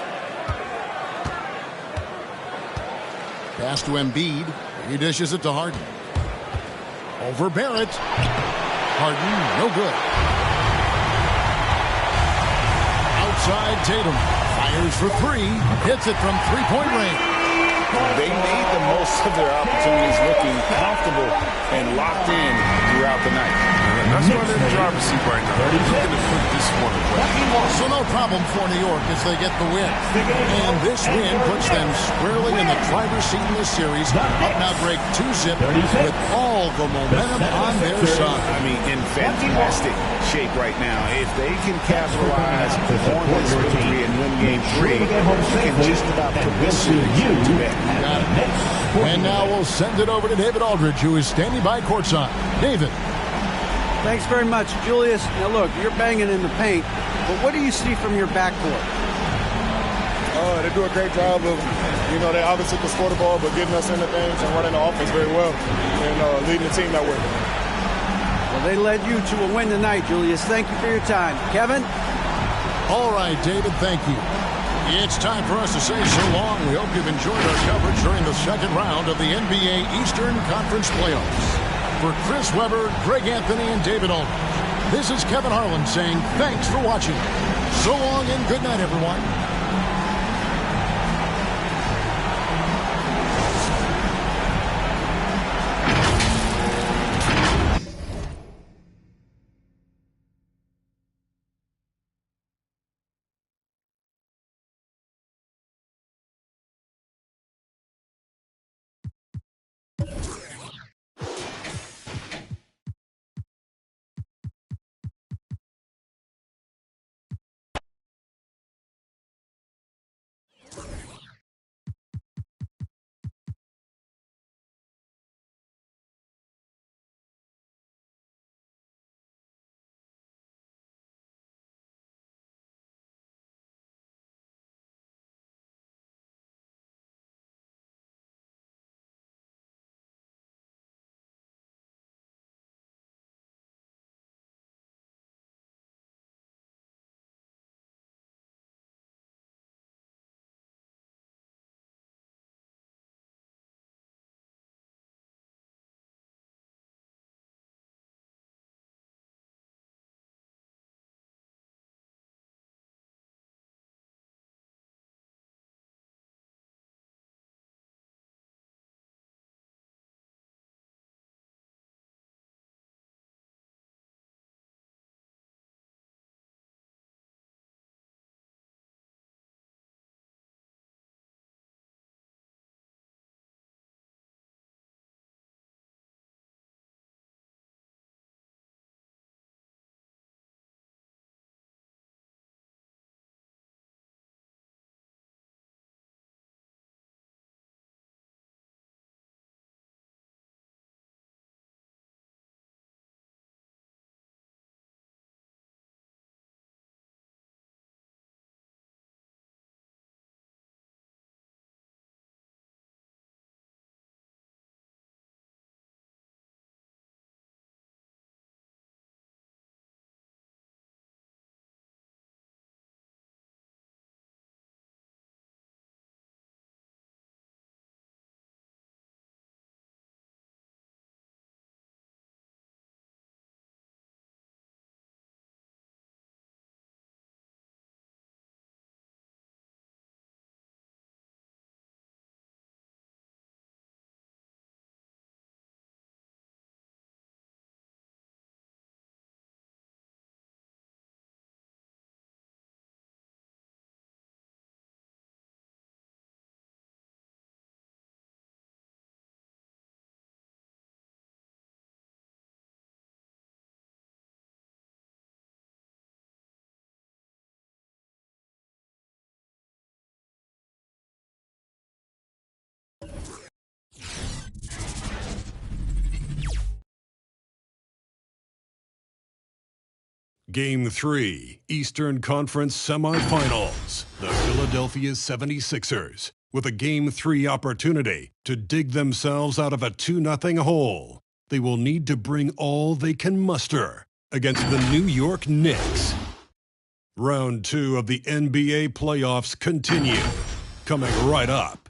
Pass to Embiid. He dishes it to Harden. Over Barrett. Harden, no good. Outside Tatum. Fires for 3. Hits it from three-point range. They made the most of their opportunities, looking comfortable and locked in throughout the night. That's why they're in the driver's seat right now. They're looking to put this one away. So no problem for New York as they get the win. And this win puts them squarely in the driver's seat in this series. Up now break 2-zip with all the momentum on their side. I mean, in fantastic shape right now. If they can capitalize on this victory and win Game 3, you can just about put this series to bed. Got it. And now we'll send it over to David Aldridge, who is standing by courtside. David. Thanks very much, Julius. Now look, you're banging in the paint, but what do you see from your backcourt? They do a great job of, they obviously can score the ball, but getting us into things and running the offense very well and leading the team that way. Well, they led you to a win tonight, Julius. Thank you for your time. Kevin? All right, David, thank you. It's time for us to say so long. We hope you've enjoyed our coverage during the second round of the NBA Eastern Conference Playoffs. For Chris Webber, Greg Anthony, and David Aldridge, this is Kevin Harlan saying thanks for watching. So long and good night, everyone. Game 3, Eastern Conference Semifinals. The Philadelphia 76ers, with a Game 3 opportunity to dig themselves out of a 2-0 hole. They will need to bring all they can muster against the New York Knicks. Round 2 of the NBA playoffs continue, coming right up.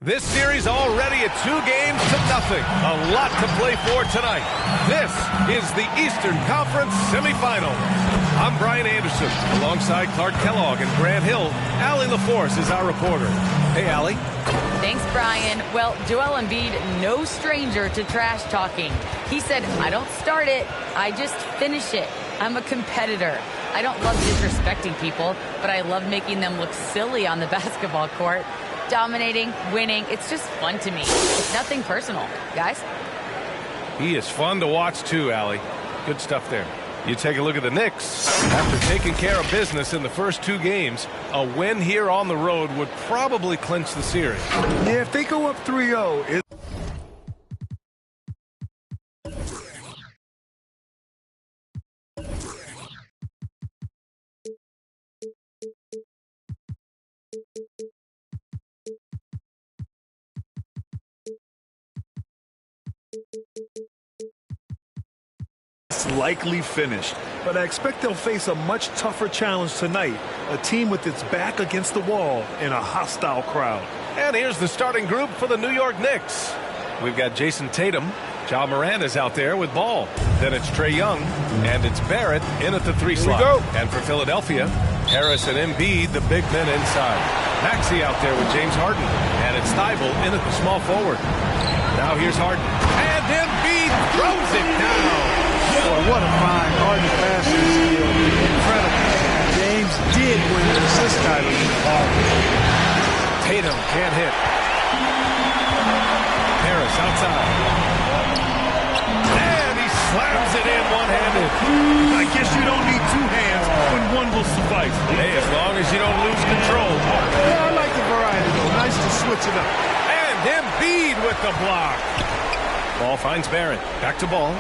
This series already at 2 games to nothing. A lot to play for tonight. This is the Eastern Conference Semifinals. I'm Brian Anderson, alongside Clark Kellogg and Grant Hill. Allie LaForce is our reporter. Hey, Allie. Thanks, Brian. Well, Joel Embiid, no stranger to trash talking. He said, I don't start it, I just finish it. I'm a competitor. I don't love disrespecting people, but I love making them look silly on the basketball court. Dominating, winning, it's just fun to me. It's nothing personal, guys. He is fun to watch too, Allie. Good stuff there. You take a look at the Knicks. After taking care of business in the first 2 games, a win here on the road would probably clinch the series. Yeah, if they go up 3-0, It's likely finished, but I expect they'll face a much tougher challenge tonight, a team with its back against the wall in a hostile crowd. And here's the starting group for the New York Knicks. We've got Jason Tatum. Ja Morant is out there with ball. Then it's Trae Young, and it's Barrett in at the 3 slot. And for Philadelphia, Harris and Embiid, the big men inside. Maxey out there with James Harden, and it's Thibault in at the small forward. Now here's Harden, and Embiid throws it down. Boy, what a fine Harden passing skill. Incredible. James did win the assist title. Tatum can't hit. Harris outside. And he slams it in one-handed. I guess you don't need two hands when one will suffice. Hey, as long as you don't lose control. Yeah, I like the variety, though. Nice to switch it up. And Embiid with the block. Ball finds Barrett. Back to Ball.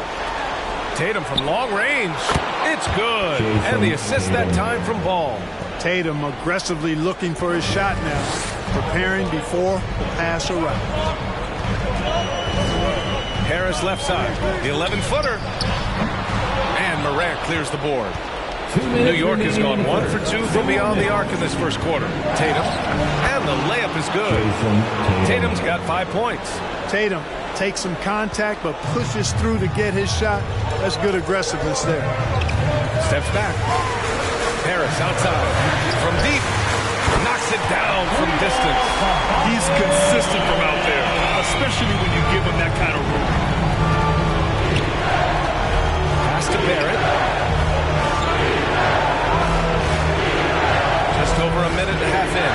Tatum from long range. It's good. And the assist that time from Ball. Tatum aggressively looking for his shot now. Preparing before the pass arrives. Harris left side. The 11-footer. And Morant clears the board. New York has gone 1 for 2 from beyond the arc in this first quarter. Tatum. And the layup is good. Tatum's got 5 points. Tatum takes some contact but pushes through to get his shot. That's good aggressiveness there. Steps back. Harris outside. From deep. Knocks it down from distance. He's consistent from out there, especially when you give him that kind of room. Pass to Barrett. Just over a minute and a half in.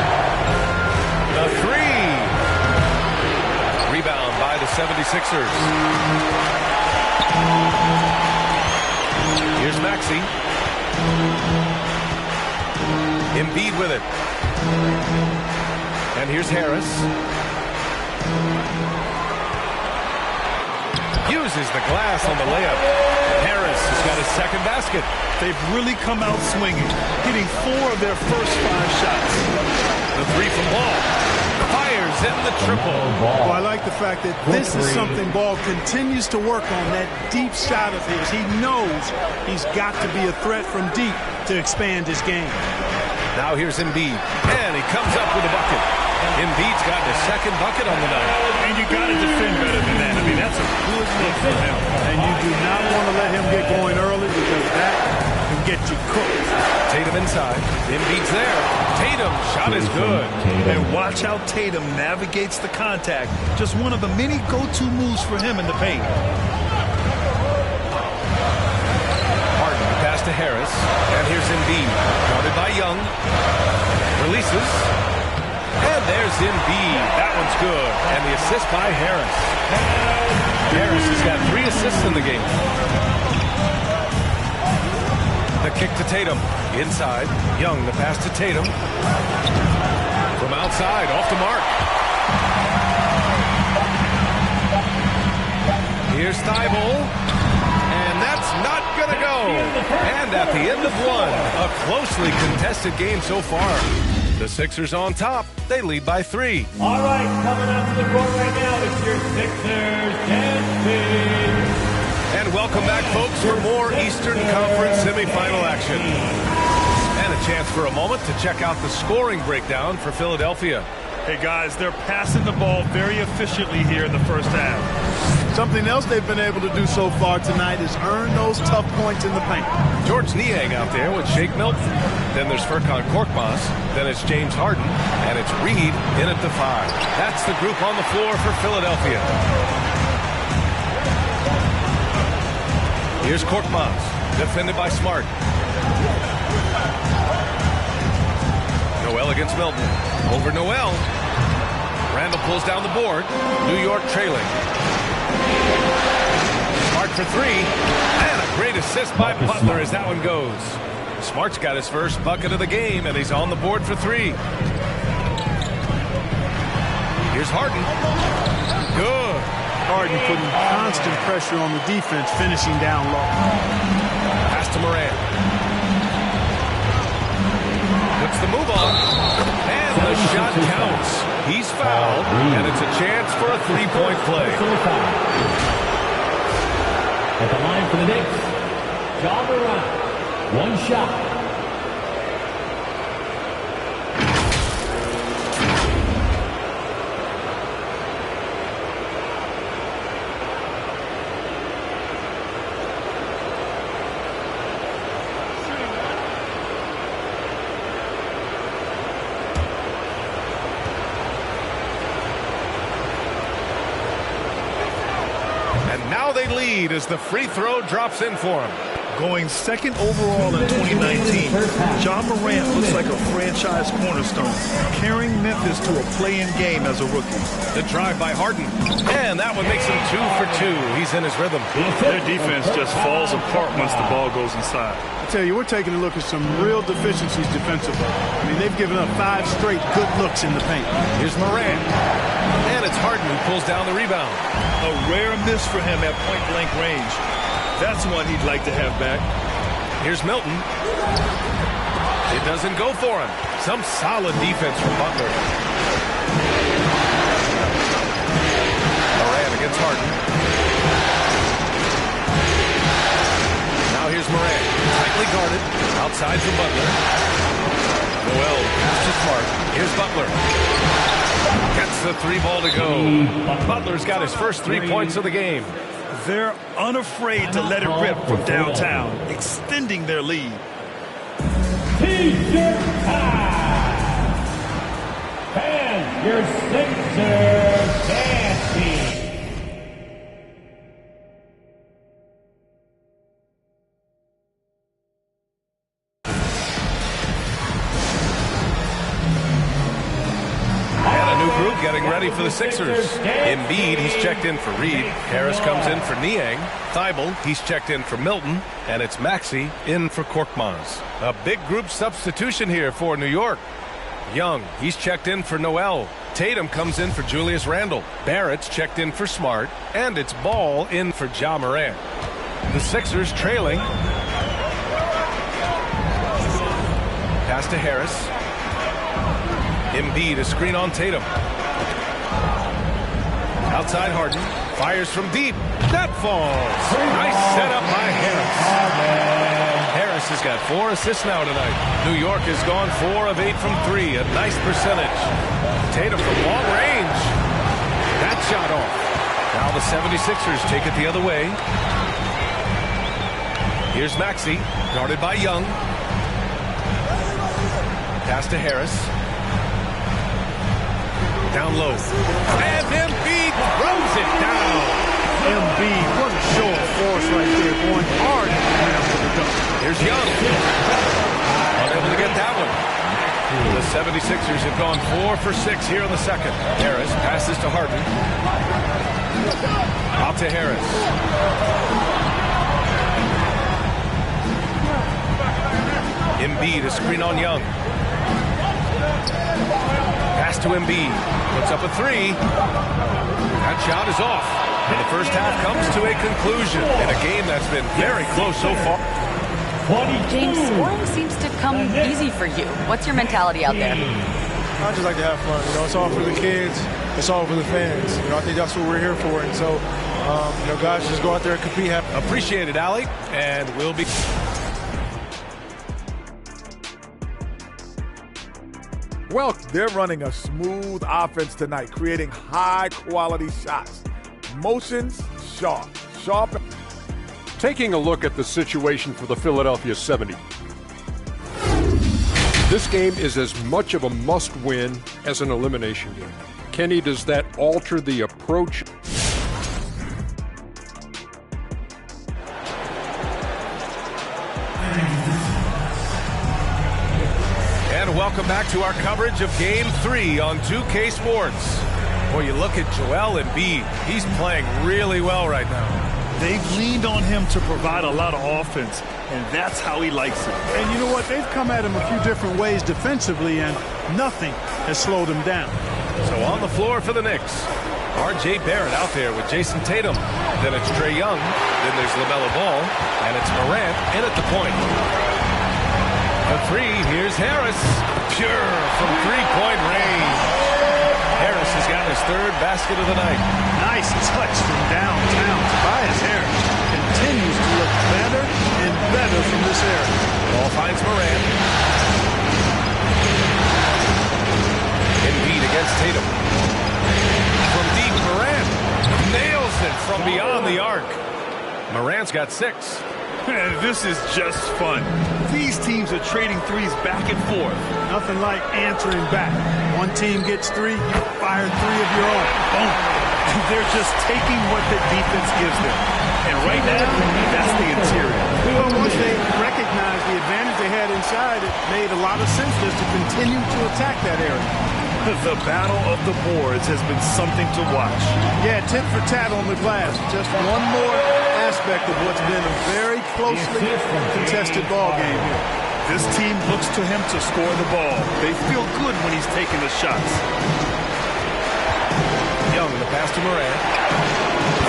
The 3. Rebound by the 76ers. Here's Maxey. Embiid with it. And here's Harris. Uses the glass on the layup. Harris has got his second basket. They've really come out swinging, hitting 4 of their first 5 shots. The 3 from Ball. Fires in the triple. Well, I like the fact that this is something Ball continues to work on, that deep shot of his. He knows he's got to be a threat from deep to expand his game. Now here's Embiid, and he comes up with a bucket. Embiid's got his second bucket on the night. And you got to defend better than that. I mean, that's a good look for him. And you do not want to let him get going early because that can get you cooked. Tatum inside. Embiid's there. Tatum shot is good. And watch how Tatum navigates the contact. Just one of the many go-to moves for him in the paint. Pass to Harris, and here's Embiid, guarded by Young, releases, and there's Embiid. That one's good, and the assist by Harris. Harris has got 3 assists in the game. The kick to Tatum, inside, Young, the pass to Tatum, from outside, off the mark. Here's Thibault. That's not going to go. And at the end of 1, a closely contested game so far. The Sixers on top. They lead by 3. All right, coming up to the court right now, it's your Sixers champion. And welcome back, folks, for more Eastern Conference semifinal action. And a chance for a moment to check out the scoring breakdown for Philadelphia. Hey, guys, they're passing the ball very efficiently here in the first half. Something else they've been able to do so far tonight is earn those tough points in the paint. George Niang out there with Shake Milton. Then there's Furkan Korkmaz. Then it's James Harden. And it's Reed in at the 5. That's the group on the floor for Philadelphia. Here's Korkmaz, defended by Smart. Noel against Milton. Over Noel. Randall pulls down the board. New York trailing. Smart for 3. And a great assist by Butler as that one goes. Smart's got his first bucket of the game, and he's on the board for 3. Here's Harden. Good. Harden putting constant pressure on the defense, finishing down low. Pass to Morant. Puts the move on. And the shot counts. He's fouled, and it's a chance for a 3-point play. At the line for the Knicks, Ja Morant. One shot. Now they lead as the free throw drops in for him. Going second overall in 2019, Ja Morant looks like a franchise cornerstone, carrying Memphis to a play-in game as a rookie. The drive by Harden, and that one makes him 2 for 2. He's in his rhythm. Their defense just falls apart once the ball goes inside. I tell you, we're taking a look at some real deficiencies defensively. I mean, they've given up 5 straight good looks in the paint. Here's Morant, and it's Harden who pulls down the rebound. A rare miss for him at point-blank range. That's one he'd like to have back. Here's Milton. It doesn't go for him. Some solid defense from Butler. Morant against Harden. Now here's Morant. Tightly guarded. Outside from Butler. Noel pass to Smart. Here's Butler. Gets the 3 ball to go. Butler's got his first 3 points of the game. They're unafraid to let it rip from downtown, extending their lead. T-shirt time. And your Sixers dancing. Getting ready for the Sixers. Embiid, he's checked in for Reed. Harris comes in for Niang. Thibault, he's checked in for Milton. And it's Maxey in for Korkmaz. A big group substitution here for New York. Young, he's checked in for Noel. Tatum comes in for Julius Randle. Barrett's checked in for Smart. And it's Ball in for Ja Morant. The Sixers trailing. Pass to Harris. Embiid, a screen on Tatum. Outside Harden. Fires from deep. That falls. Nice setup by Harris. Harris has got 4 assists now tonight. New York has gone 4 of 8 from 3. A nice percentage. Tatum from long range. That shot off. Now the 76ers take it the other way. Here's Maxey. Guarded by Young. Pass to Harris. Down low. And Embiid throws it down. Embiid, what a show of force right there, going hard at the rim for the dunk. Here's Young. Unable to get that one. The 76ers have gone 4 for 6 here in the second. Harris passes to Harden. Out to Harris. Embiid, a screen on Young. Pass to Embiid. Puts up a 3. That shot is off. And the first half comes to a conclusion in a game that's been very close so far. James, scoring seems to come easy for you. What's your mentality out there? I just like to have fun. You know, it's all for the kids. It's all for the fans. You know, I think that's what we're here for. And so, you know, guys, just go out there and compete. Appreciate it, Allie. And we'll be... Well, they're running a smooth offense tonight, creating high-quality shots. Motions, sharp. Taking a look at the situation for the Philadelphia 70. This game is as much of a must-win as an elimination game. Kenny, does that alter the approach? And welcome back to our coverage of Game 3 on 2K Sports. Well, you look at Joel Embiid. He's playing really well right now. They've leaned on him to provide a lot of offense, and that's how he likes it. And you know what? They've come at him a few different ways defensively, and nothing has slowed him down. So on the floor for the Knicks, R.J. Barrett out there with Jason Tatum. Then it's Trae Young. Then there's LaMelo Ball. And it's Morant in at the point. The 3, here's Harris. Pure from three-point range. Harris has got his 3rd basket of the night. Nice touch from downtown. Tobias Harris continues to look better and Sixers got 6. And this is just fun. These teams are trading threes back and forth. Nothing like answering back. One team gets 3, you fire 3 of your own. Boom. And they're just taking what the defense gives them. And right now, that's the interior. Well, once they recognized the advantage they had inside, it made a lot of sense just to continue to attack that area. The battle of the boards has been something to watch. Yeah, tit for tat on the glass. Just one more aspect of what's been a very closely contested ball game here. This team looks to him to score the ball. They feel good when he's taking the shots. Young, the pass to Morant.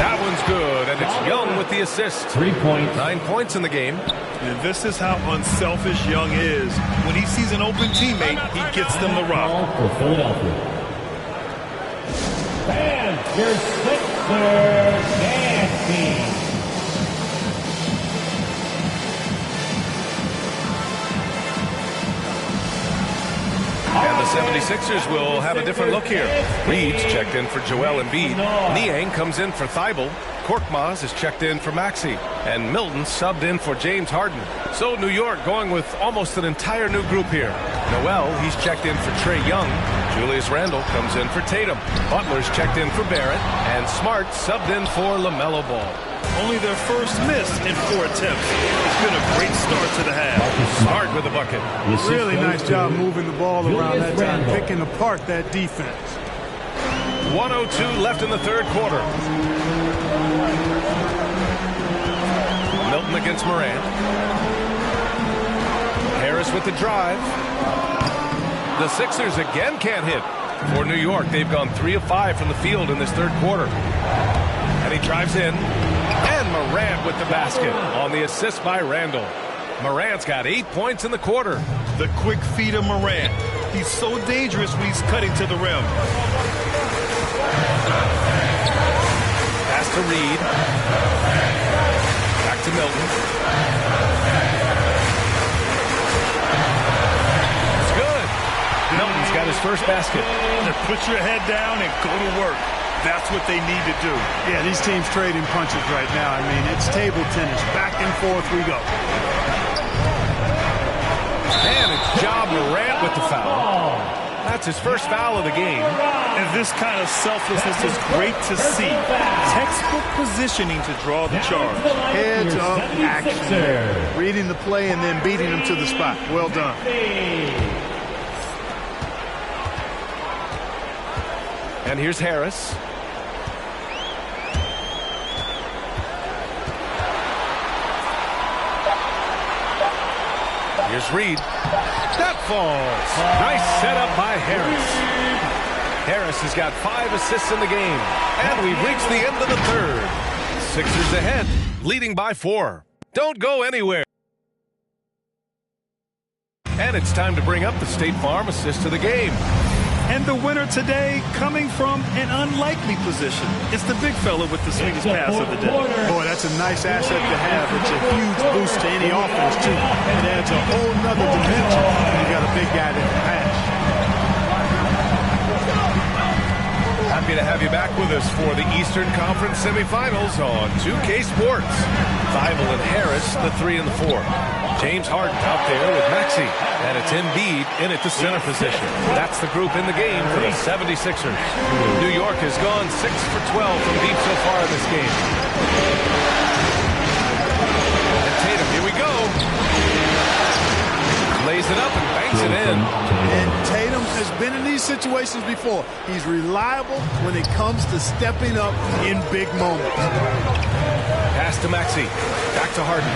That one's good, and it's Young with the assist. 3 points. 9 points in the game. And this is how unselfish Young is. When he sees an open teammate, he gets them the rock. For Philadelphia. And your Sixers dancing. And the 76ers will have a different look here. Reed's checked in for Joel Embiid. Niang comes in for Thibault. Korkmaz is checked in for Maxey. And Milton subbed in for James Harden. So New York going with almost an entire new group here. Noel, he's checked in for Trae Young. Julius Randle comes in for Tatum. Butler's checked in for Barrett. And Smart subbed in for LaMelo Ball. Only their first miss in 4 attempts. It's been a great start to the half. Smart with a bucket. Really nice job moving the ball around that time, picking apart that defense. 1:02 left in the third quarter. Milton against Morant. Harris with the drive. The Sixers again can't hit. For New York, they've gone 3 of 5 from the field in this third quarter. And he drives in. And Morant with the basket on the assist by Randle. Morant's got 8 points in the quarter. The quick feed of Morant. He's so dangerous when he's cutting to the rim. Pass to Reed. Back to Milton. It's good. Milton's got his first basket. Put your head down and go to work. That's what they need to do. Yeah, these teams trading punches right now. I mean, it's table tennis. Back and forth we go. And it's Ja Morant with the foul. That's his first foul of the game. And this kind of selflessness is great to see. Textbook positioning to draw the charge. Heads up action. Reading the play and then beating him to the spot. Well done. And here's Harris. Here's Reed. That falls. Nice setup by Harris. Harris has got 5 assists in the game. And we've reached the end of the third. Sixers ahead, leading by 4. Don't go anywhere. And it's time to bring up the State Farm assist to the game. And the winner today coming from an unlikely position. It's the big fella with the sweetest pass of the day. Boy, that's a nice asset to have. It's a huge boost to any offense, too. It adds a whole nother dimension when you got a big guy that can pass. Happy to have you back with us for the Eastern Conference semifinals on 2K Sports. Thibault and Harris, the 3 and the 4. James Harden out there with Maxey. And it's Embiid in at the center position. That's the group in the game for the 76ers. New York has gone 6 for 12 from deep so far in this game. And Tatum, here we go. Lays it up and banks it in. And Tatum has been in these situations before. He's reliable when it comes to stepping up in big moments. Pass to Maxey. Back to Harden.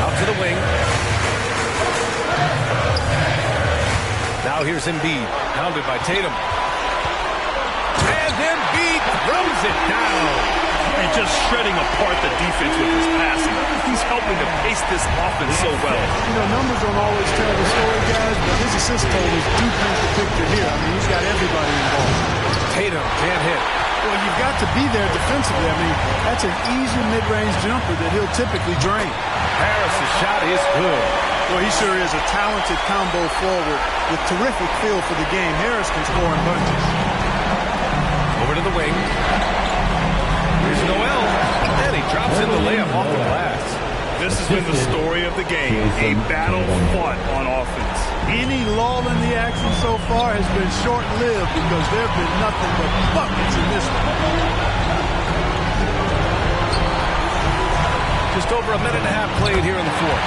Out to the wing. Now here's Embiid. Pounded by Tatum. And Embiid throws it down. And just shredding apart the defense with his passing. He's helping to pace this offense so well. You know, numbers don't always tell the story, guys, but his assist totals do paint the picture here. I mean, he's got everybody involved. Tatum can't hit. Well, you've got to be there defensively. I mean, that's an easy mid-range jumper that he'll typically drain. Harris's shot is good. Well, he sure is a talented combo forward with terrific feel for the game. Harris can score in bunches. Over to the wing. Here's been the story of the game, a battle fought on offense. Any lull in the action so far has been short-lived because there have been nothing but buckets in this one. Just over a minute and a half played here in the fourth.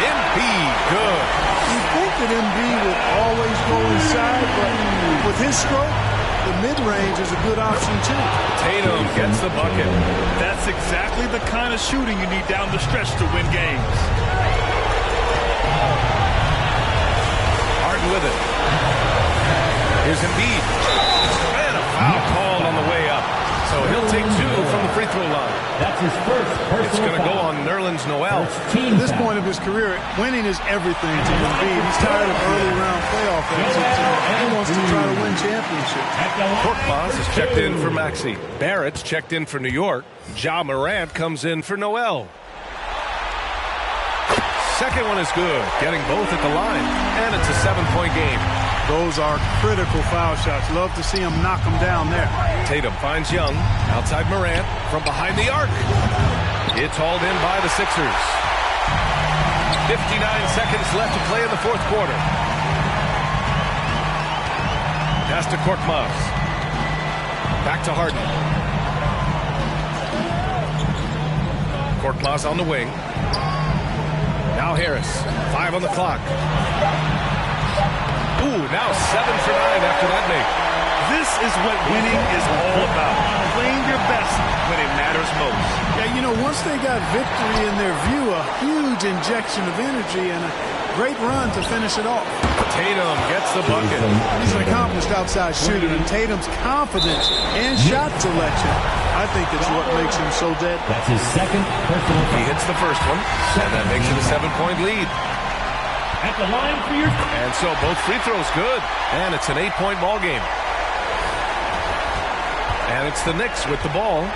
Embiid, good. You think that Embiid would always go inside, but with his stroke, the mid-range is a good option too. Tatum gets the bucket. That's exactly the kind of shooting you need down the stretch to win games. Harden with it. Here's Embiid. And a foul called on the way up. So he'll take 2 from the free throw line. That's his first personal It's going to go foul. on Nerlens Noel. At this point of his career, winning is everything to Embiid. He's tired of early round playoff exits. He wants to try to win championships. Korkmaz is checked in for Maxey. Barrett's checked in for New York. Ja Morant comes in for Noel. Second one is good, getting both at the line. And it's a 7-point game. Those are critical foul shots. Love to see him knock them down there. Tatum finds Young. Outside Morant from behind the arc. It's hauled in by the Sixers. 59 seconds left to play in the fourth quarter. Pass to Korkmaz. Back to Harden. Korkmaz on the wing. Now Harris. 5 on the clock. Ooh, now 7 for 9 after that make. This is what winning is all about. Playing your best when it matters most. Yeah, you know, once they got victory in their view, a huge injection of energy and a great run to finish it off. Tatum gets the bucket. He's an accomplished outside shooter, and Tatum's confidence and shot selection, I think it's what makes him so deadly. That's his second personal foul. He hits the first one, and that makes it a 7-point lead. At the line for your... And so both free throws good, and it's an 8-point ball game. And it's the Knicks with the ball.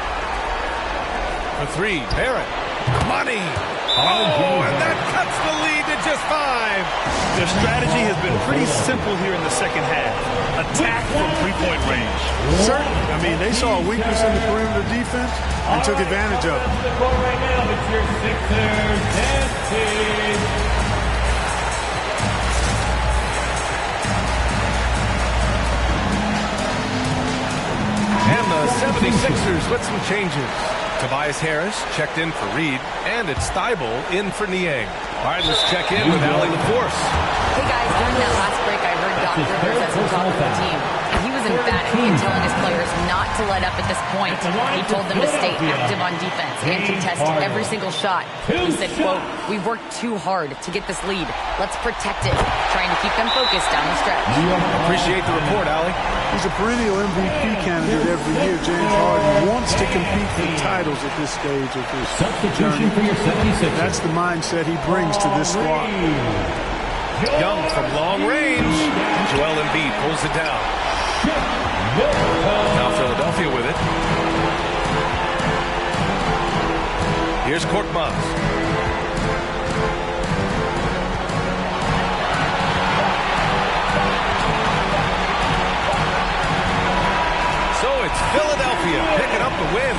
For 3, Barrett. Money. Oh, and that cuts the lead to just 5. Their strategy has been pretty simple here in the second half. Attack from three-point range. Certainly. I mean, they saw a weakness in the perimeter defense and took advantage of it. The court right now, it's your Sixers dancing. And the 76ers with some changes. Tobias Harris checked in for Reed, and it's Thibault in for Niang. All right, let's check in with Allie LaForce. Hey guys, during that last break, I heard Doc Rivers as the top of the team. He was emphatic in telling his players not to let up at this point. He told them to stay active on defense and contest every single shot. He said, quote, "We've worked too hard to get this lead. Let's protect it," trying to keep them focused down the stretch. Appreciate the report, Allie. He's a perennial MVP candidate every year. James Harden wants to compete for titles at this stage of his Substitution for your 76ers. That's the mindset he brings to this squad. Young from long range. Joel Embiid pulls it down. Now Philadelphia with it. Here's Korkmaz. So it's Philadelphia picking up the win.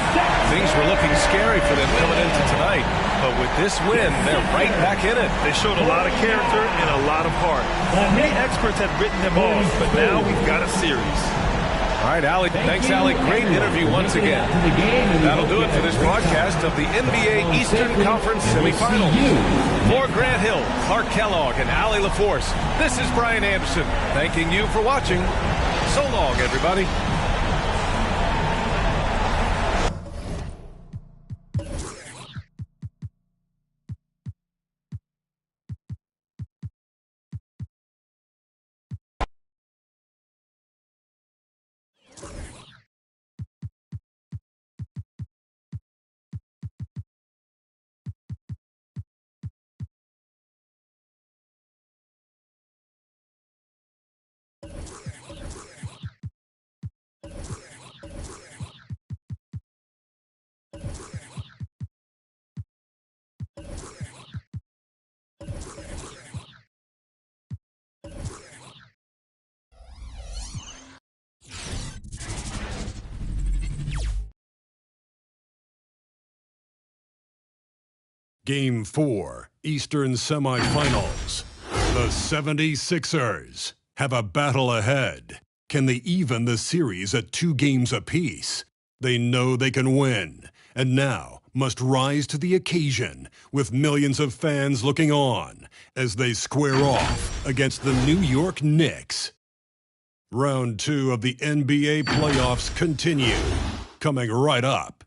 Things were looking scary for them coming into tonight. But with this win, they're right back in it. They showed a lot of character and a lot of heart. Many experts had written them off, but now we've got a series. All right, Allie. Thanks, Allie. Great interview once again. That'll do it for this broadcast of the NBA Eastern Conference semifinals. For Grant Hill, Clark Kellogg, and Allie LaForce, this is Brian Anderson thanking you for watching. So long, everybody. Game 4, Eastern semifinals. The 76ers have a battle ahead. Can they even the series at 2 games apiece? They know they can win, and now must rise to the occasion with millions of fans looking on as they square off against the New York Knicks. Round 2 of the NBA playoffs continue, coming right up.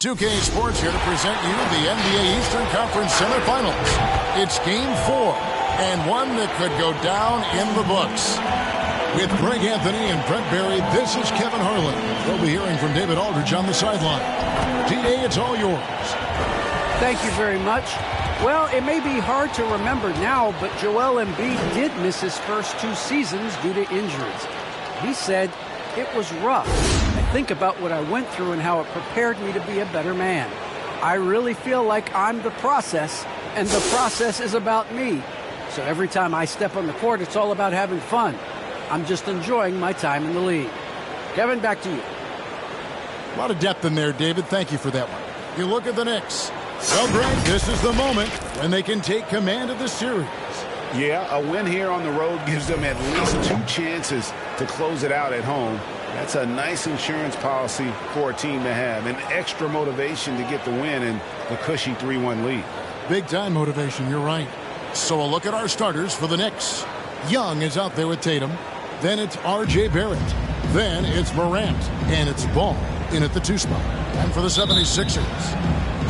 2K Sports here to present you the NBA Eastern Conference semifinals. It's Game 4, and one that could go down in the books. With Greg Anthony and Brent Barry, this is Kevin Harlan. We'll be hearing from David Aldridge on the sideline. DA, it's all yours. Thank you very much. Well, it may be hard to remember now, but Joel Embiid did miss his first 2 seasons due to injuries. He said, "It was rough. I think about what I went through and how it prepared me to be a better man. I really feel like I'm the process, and the process is about me. So every time I step on the court, it's all about having fun. I'm just enjoying my time in the league." Kevin, back to you. A lot of depth in there, David. Thank you for that one. You look at the Knicks. Well, Greg, this is the moment when they can take command of the series. Yeah, a win here on the road gives them at least 2 chances to close it out at home. That's a nice insurance policy for a team to have. An extra motivation to get the win and the cushy 3-1 lead. Big time motivation, you're right. So a look at our starters for the Knicks. Young is out there with Tatum. Then it's R.J. Barrett. Then it's Morant. And it's Ball in at the 2 spot. And for the 76ers,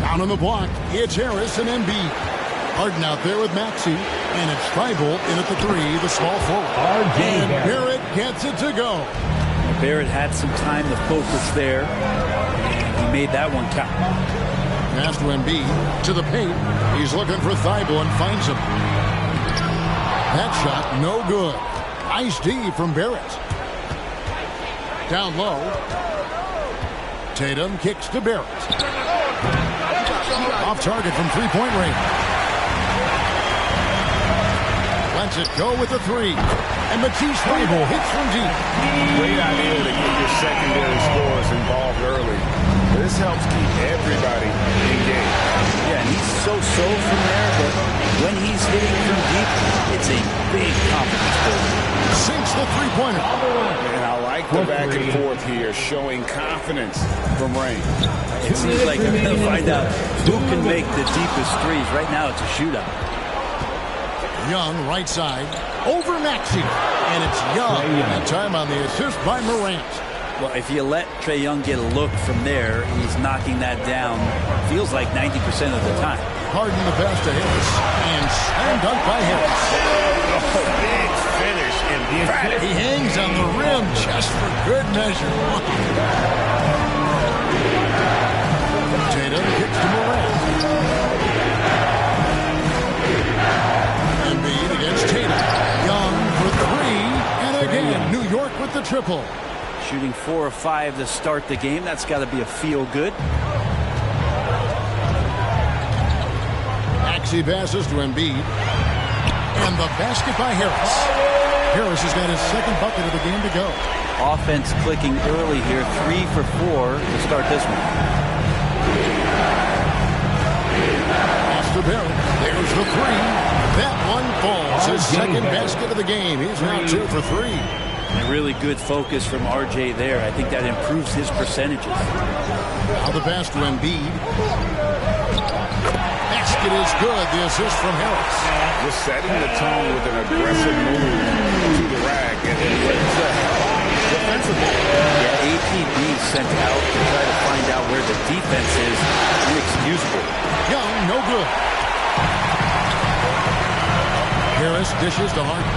down on the block, it's Harris and Embiid. Harden out there with Maxey. And it's Thibault in at the 3, the small forward. And Barrett gets it to go. Barrett had some time to focus there. And he made that one count. Pass to Embiid. To the paint. He's looking for Thibault and finds him. That shot, no good. Nice D from Barrett. Down low. Tatum kicks to Barrett. Off target from 3-point range. Lets it go with the 3. And Matisse Thybulle hits from deep. Great idea to get your secondary scorers involved early. This helps keep everybody engaged. Yeah, and he's so-so from there, but when he's hitting from deep, it's a big confidence builder. Sinks the 3-pointer. And I like the back and forth here, showing confidence from Rain. It seems like you're going to find out who can make the deepest threes. Right now, it's a shootout. Young, right side, over Maxey. And it's Young. That time on the assist by Morant. Well, if you let Trae Young get a look from there, he's knocking that down, feels like 90% of the time. Harden the pass to Harris. And slam dunk by Harris. Oh, big finish. Emphatic. He hangs on the rim just for good measure. Tatum kicks to Morant. Embiid against Tatum. Young for 3. And again, New York with the triple. Shooting 4 of 5 to start the game. That's got to be a feel-good. Maxey passes to Embiid. And the basket by Harris. Harris has got his 2nd bucket of the game to go. Offense clicking early here. 3 for 4 to start this one. Pass to Barrett. There's the 3. That one falls. His 2nd basket of the game. He's now 2 for 3. And really good focus from RJ there. I think that improves his percentages. Now the pass to Embiid. Basket is good. The assist from Harris. Just setting the tone with an aggressive move to the rack. And then wins the defensively. Yeah, APB sent out to try to find out where the defense is. Inexcusable. Young, no good. Harris dishes to Harden.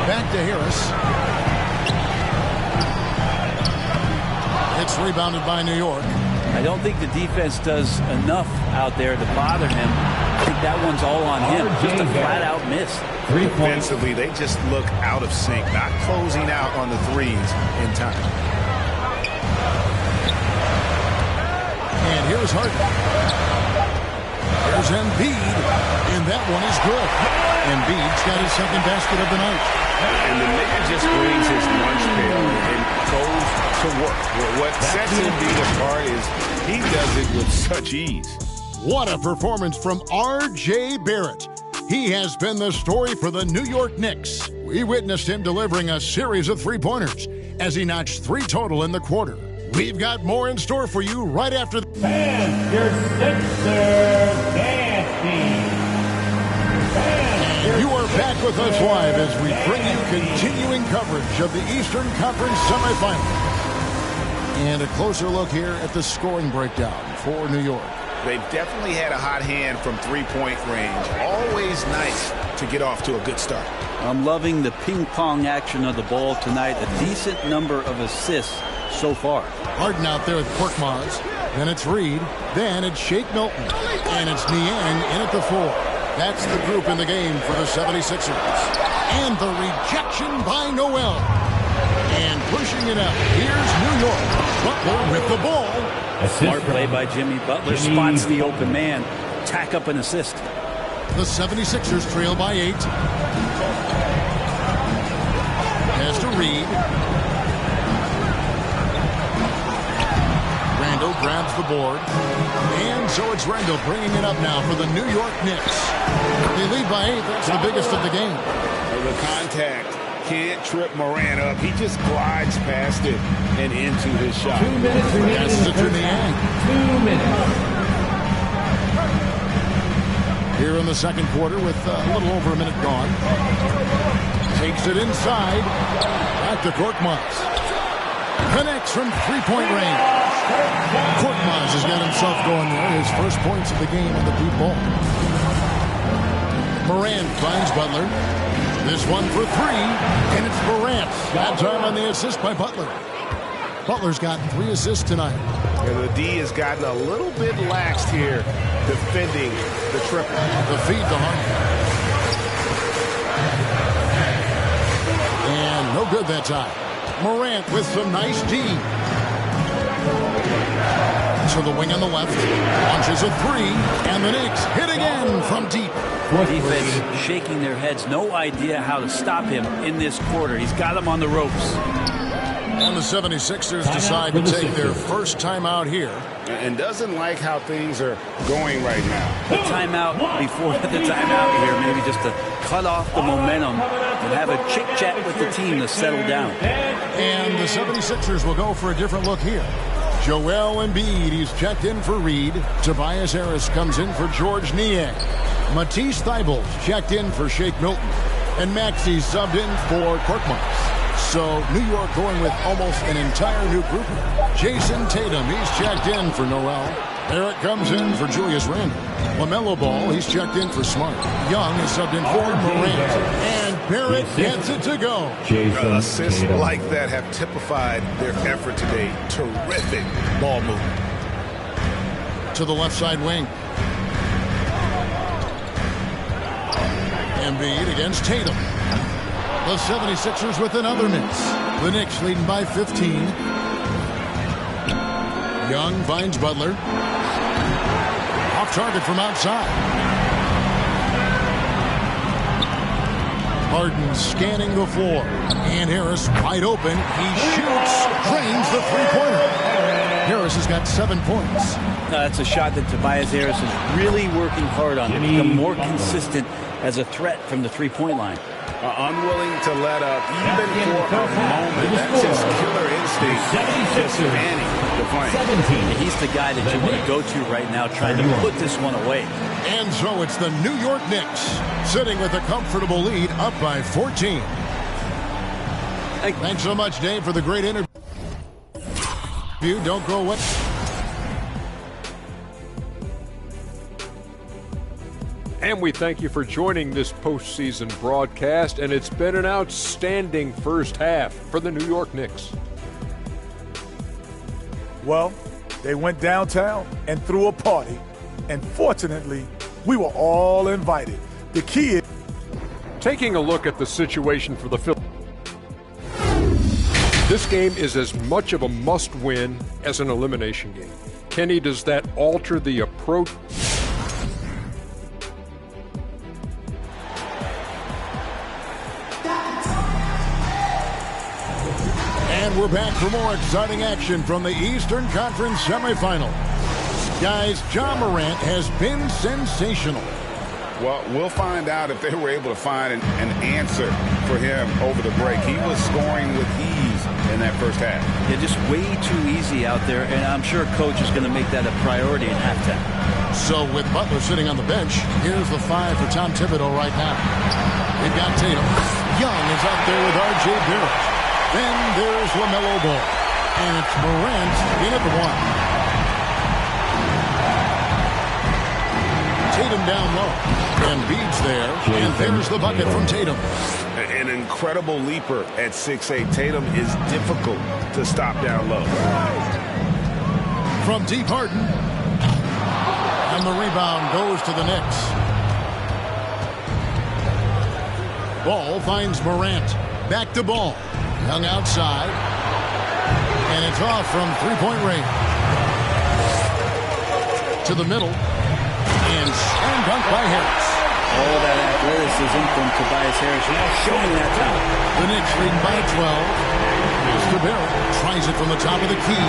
Back to Harris. It's rebounded by New York. I don't think the defense does enough out there to bother him. I think that one's all on him. Just a flat-out miss. Defensively, they just look out of sync, not closing out on the 3s in time. And here's Harden. There's Embiid, and that one is good. Embiid's got his 2nd basket of the night. And the man just brings his lunch pail and goes to work. What sets Embiid apart is he does it with such ease. What a performance from R.J. Barrett. He has been the story for the New York Knicks. We witnessed him delivering a series of three-pointers as he notched 3 total in the quarter. We've got more in store for you right after the... And your Sixer Nasty. You are back with us live as we bring you continuing coverage of the Eastern Conference semifinal. And a closer look here at the scoring breakdown for New York. They've definitely had a hot hand from three-point range. Always nice to get off to a good start. I'm loving the ping-pong action of the ball tonight. A decent number of assists so far. Harden out there with Korkmaz. Then it's Reed. Then it's Shake Milton. And it's Niang in at the 4. That's the group in the game for the 76ers. And the rejection by Noel. And pushing it up. Here's New York. Butler with the ball. Smart play by Jimmy Butler. Spots the open man. Tack up an assist. The 76ers trail by 8. Pass to Reed. Randall grabs the board. And so it's Randall bringing it up now for the New York Knicks. They lead by 8. That's the biggest of the game. The contact can't trip Morant up. He just glides past it and into his shot. 2 minutes remaining. Passes it to Niang. 2 minutes. Here in the second quarter with a little over a minute gone. Takes it inside. Back to Korkmaz. Connects from three-point range. Korkmaz has got himself going there. His first points of the game on the deep ball. Morant finds Butler. This one for 3, and it's Morant. That time on the assist by Butler. Butler's got 3 assists tonight. And the D has gotten a little bit laxed here, defending the triple. The feed to Harden. And no good that time. Morant with some nice D. To the wing on the left. Launches a 3, and the Knicks hit again from deep. Defense shaking their heads. No idea how to stop him in this quarter. He's got him on the ropes. And the 76ers decide to take their first timeout here. And doesn't like how things are going right now. The timeout before the timeout here, maybe just to cut off the momentum and have a chit-chat with the team to settle down. And the 76ers will go for a different look here. Joel Embiid, he's checked in for Reed. Tobias Harris comes in for George Niang. Matisse Thybulle checked in for Shake Milton. And Maxey subbed in for Korkmaz. So New York going with almost an entire new group. Jason Tatum, he's checked in for Noel. Barrett comes in for Julius Randle. LaMelo Ball, he's checked in for Smart. Young is subbed in for Morant. And Barrett gets it to go. Assists like that have typified their effort today. Terrific ball movement. To the left side wing. Embiid against Tatum. The 76ers with another miss. The Knicks leading by 15. Young finds Butler. Off target from outside. Harden scanning the floor. And Harris wide open. He shoots. Drains the three-pointer. Harris has got 7 points. That's a shot that Tobias Harris is really working hard on to become more consistent as a threat from the three-point line. Unwilling to let up even for a moment. That's his killer instinct. Just manning the flame. He's the guy that you want to go to right now, trying to put this one away. And so it's the New York Knicks sitting with a comfortable lead, up by 14. Thanks so much, Dave, for the great interview. Don't go away. And we thank you for joining this postseason broadcast, and it's been an outstanding first half for the New York Knicks. Well, they went downtown and threw a party, and fortunately, we were all invited. The key is taking a look at the situation for the Phillies. This game is as much of a must-win as an elimination game. Kenny, does that alter the approach? And we're back for more exciting action from the Eastern Conference semifinal. Guys, Ja Morant has been sensational. Well, we'll find out if they were able to find an answer for him over the break. He was scoring with ease in that first half. Yeah, just way too easy out there, and I'm sure coach is going to make that a priority at halftime. So with Butler sitting on the bench, here's the 5 for Tom Thibodeau right now. They've got Tatum. Young is out there with R.J. Barrett. Then there's LaMelo Ball. And it's Morant in at the 1. Tatum down low. Embiid's there. And there's the bucket from Tatum. An incredible leaper at 6'8". Tatum is difficult to stop down low. From deep, Harden. And the rebound goes to the Knicks. Ball finds Morant. Back to Ball. Young outside. And it's off from three-point range. To the middle. And slam dunk by Harris. All that athleticism from Tobias Harris now showing that talent. The Knicks lead by 12. Mr. Barrett tries it from the top of the key.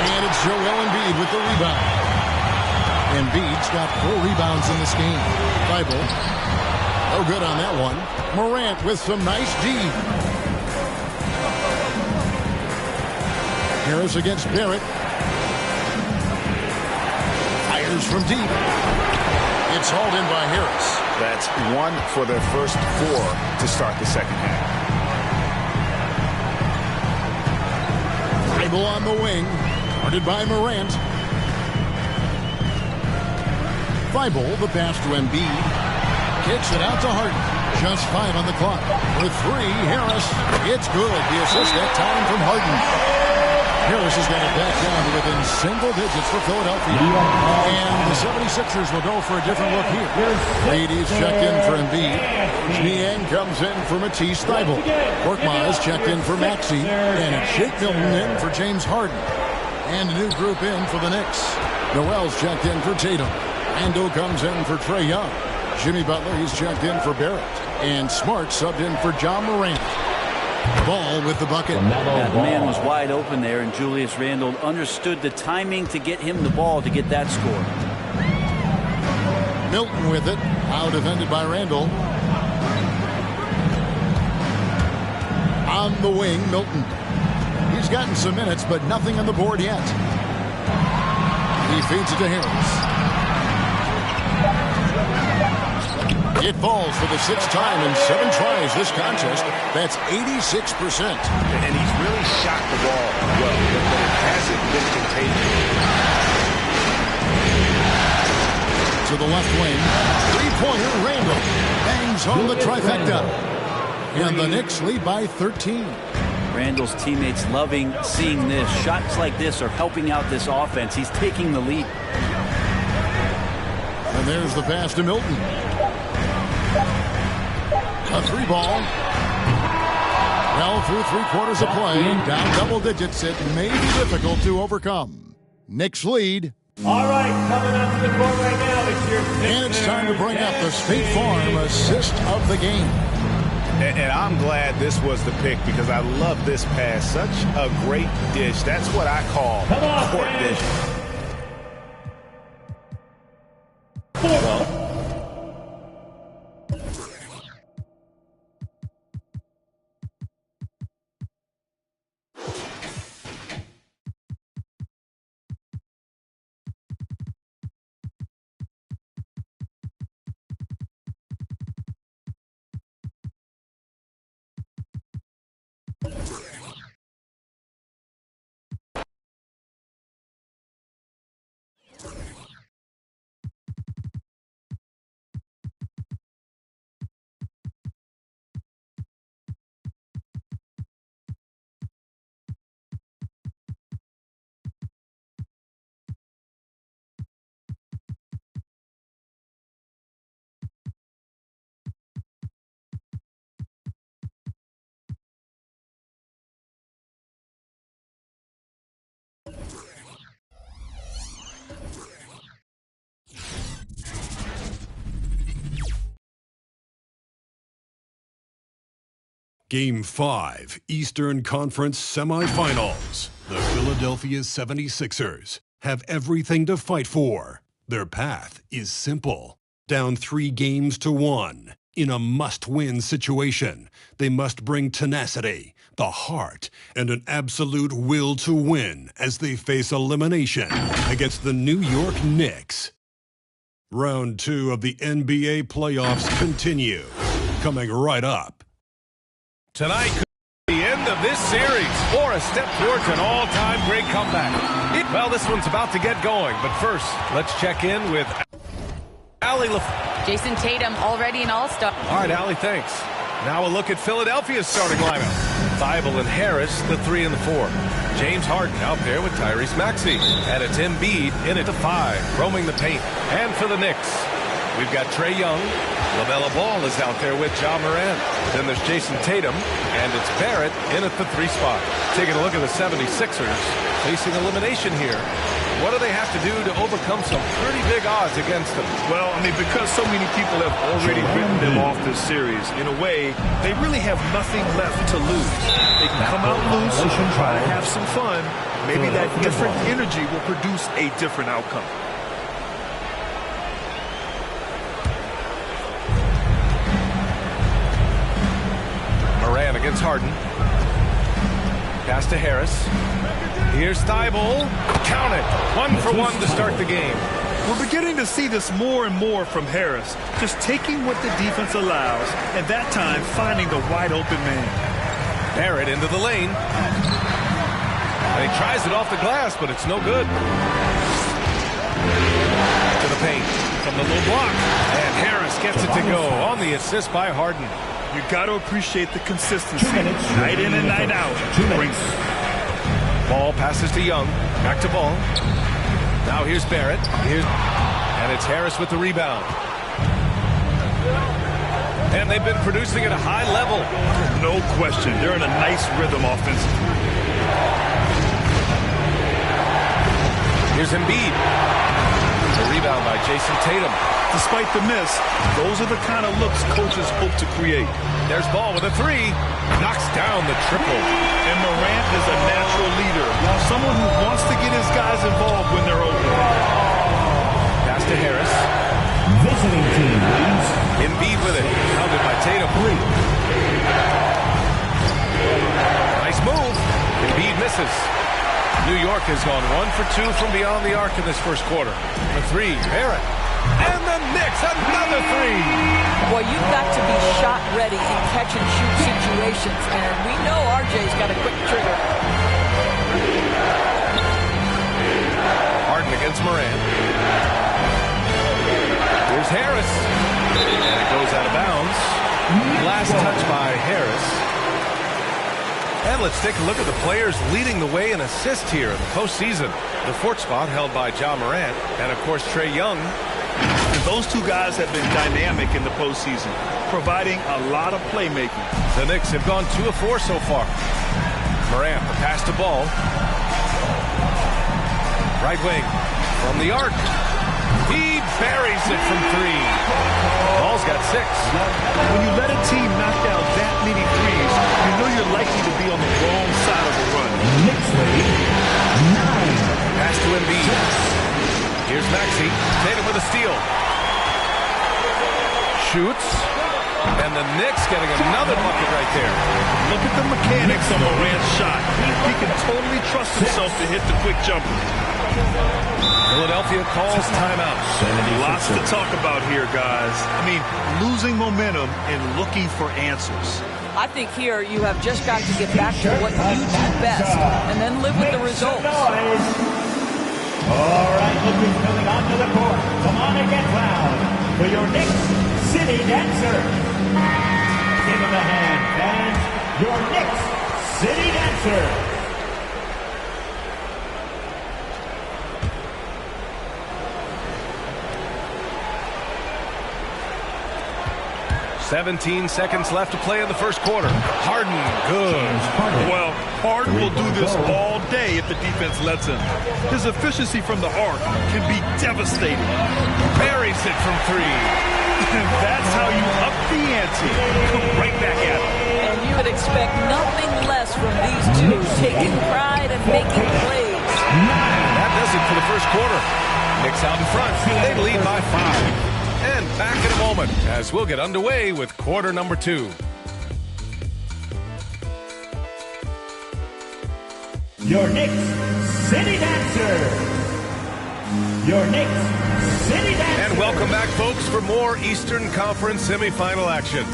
And it's Joel Embiid with the rebound. Embiid's got 4 rebounds in this game. Bible. No good on that one. Morant with some nice D. Harris against Barrett. Fires from deep. It's hauled in by Harris. That's 1 for their first 4 to start the second half. Bible on the wing. Guarded by Morant. Bible, the pass to Embiid. Kicks it out to Harden. Just 5 on the clock. For 3, Harris. It's good. The assist that time from Harden. Harris has got it back down to within single digits for Philadelphia. And the 76ers will go for a different look here. Ladies check in for Embiid. Niang comes in for Matisse Thybulle. Korkmaz checked in for Maxey. And it's Shake Milton in for James Harden. And a new group in for the Knicks. Noel's checked in for Tatum. Ando comes in for Trae Young. Jimmy Butler, he's checked in for Barrett. And Smart subbed in for Ja Morant. Ball with the bucket. Yeah, the man was wide open there, and Julius Randle understood the timing to get him the ball to get that score. Milton with it. Now defended by Randle. On the wing, Milton. He's gotten some minutes, but nothing on the board yet. He feeds it to Harris. It falls for the 6th time in 7 tries this contest. That's 86%. And he's really shot the ball well, but it hasn't been contagious. To the left wing. 3-pointer Randle. Bangs home the trifecta. And the Knicks lead by 13. Randle's teammates loving seeing this. Shots like this are helping out this offense. He's taking the lead. And there's the pass to Milton. A 3-ball. Well, through 3/4 of play, down double digits, it may be difficult to overcome. Knicks lead. All right, coming up to the court right now, and it's time to bring up the State Farm assist of the game. And I'm glad this was the pick because I love this pass. Such a great dish. That's what I call court vision. Game 5, Eastern Conference Semifinals. The Philadelphia 76ers have everything to fight for. Their path is simple. Down 3 games to 1. In a must-win situation, they must bring tenacity, the heart, and an absolute will to win as they face elimination against the New York Knicks. Round 2 of the NBA playoffs continue. Coming right up. Tonight could be the end of this series or a step towards an all-time great comeback. Well, this one's about to get going, but first, let's check in with Allie. Jason Tatum already an all-star. All right, Allie, thanks. Now a look at Philadelphia's starting lineup. Thibault and Harris, the 3 and the 4. James Harden out there with Tyrese Maxey. And it's Embiid in at the 5, roaming the paint. And for the Knicks, we've got Trae Young. LaMelo Ball is out there with Ja Morant. Then there's Jason Tatum. And it's Barrett in at the 3 spot. Taking a look at the 76ers facing elimination here. What do they have to do to overcome some pretty big odds against them? Well, I mean, because so many people have already written them off this series, in a way, they really have nothing left to lose. They can come out loose and try to have some fun. Maybe that different energy will produce a different outcome. Morant against Harden. Pass to Harris. Here's Thibault. Count it. 1 for 1 to start the game. We're beginning to see this more and more from Harris. Just taking what the defense allows, and that time finding the wide open man. Barrett into the lane. And he tries it off the glass, but it's no good. To the paint. From the low block. And Harris gets it to go on the assist by Harden. You got to appreciate the consistency. Night in and night out. Ball passes to Young. Back to Ball. Now here's Barrett. And it's Harris with the rebound. And they've been producing at a high level. No question. They're in a nice rhythm offensively. Here's Embiid. The rebound by Jason Tatum. Despite the miss, those are the kind of looks coaches hope to create. There's Ball with a 3. Knocks down the triple. And Morant is a natural leader. Someone who wants to get his guys involved when they're open. Pass to Harris. Visiting team leads. Embiid with it. Pounded by Tatum. Nice move. Embiid misses. New York has gone 1 for 2 from beyond the arc in this first quarter. The 3, Barrett. And the Knicks, another 3. Well, you've got to be shot ready in catch-and-shoot situations, and we know RJ's got a quick trigger. Harden against Morant. Here's Harris. And it goes out of bounds. Last touch by Harris. And let's take a look at the players leading the way in assists here in the postseason. The 4th spot held by Ja Morant and, of course, Trae Young. And those two guys have been dynamic in the postseason, providing a lot of playmaking. The Knicks have gone 2 of 4 so far. Morant, the pass to Ball. Right wing from the arc. He buries it from 3. Ball's got 6. When you let a team knock down that many threes, you know you're likely to be on the wrong side of a run. Knicks lead 9. Pass to Embiid. Here's Maxey. Tatum with a steal. Shoots. And the Knicks getting another bucket right there. Look at the mechanics on Morant's shot. He can totally trust himself to hit the quick jumper. Philadelphia calls timeout. Lots to talk about here, guys. I mean, losing momentum and looking for answers. I think here you have just got to get back to what you do best and then live with the results. All right, look who's coming onto the court. Come on and get loud for your Knicks City Dancer. Give him a hand, fans. Your Knicks City Dancer. 17 seconds left to play in the first quarter. Harden, good. Well, Harden will do this all day if the defense lets him. His efficiency from the arc can be devastating. Buries it from 3. And that's how you up the ante. Come right back at it. And you would expect nothing less from these two, taking pride and making plays. That does it for the first quarter. Knicks out in front. They lead by 5. And back in a moment as we'll get underway with quarter number 2. Your Knicks City Dancer. Your Knicks City Dancer. And welcome back, folks, for more Eastern Conference semifinal action.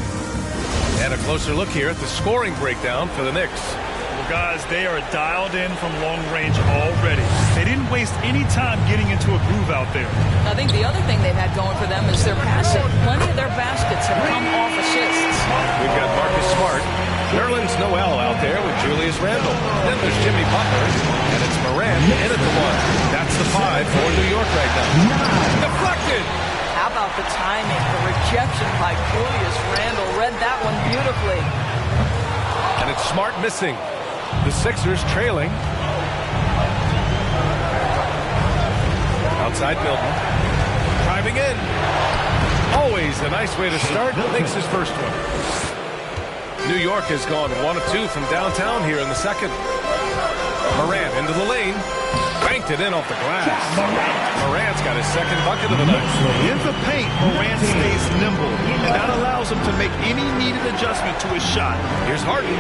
And a closer look here at the scoring breakdown for the Knicks. Well, guys, they are dialed in from long range already. They didn't waste any time getting into a groove out there. I think the other thing they've had going for them is their passing. Plenty of their baskets have come off assists. We've got Marcus Smart, Nerlens Noel out there with Julius Randle. Then there's Jimmy Butler, and it's Morant in at the 1. That's the 5 for New York right now. Deflected! How about the timing? The rejection by Julius Randle. Read that one beautifully. And it's Smart missing. The Sixers trailing. Outside Milton. Driving in. Always a nice way to start. Makes his first one. New York has gone 1 of 2 from downtown here in the second. Morant into the lane. Banked it in off the glass. Morant's got his second bucket of the night. In the paint, Morant stays nimble, and that allows him to make any needed adjustment to his shot. Here's Harden.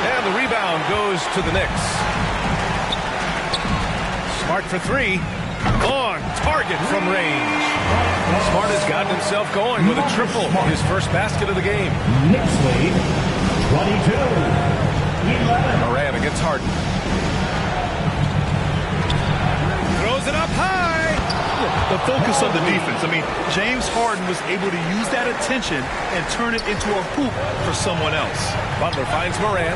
And the rebound goes to the Knicks. Smart for 3. Long target from range. Smart has gotten himself going with a triple. His first basket of the game. Knicks lead 22-11. Morant against Harden. Throws it up high. The focus of the defense. I mean, James Harden was able to use that attention and turn it into a hoop for someone else. Butler finds Morant.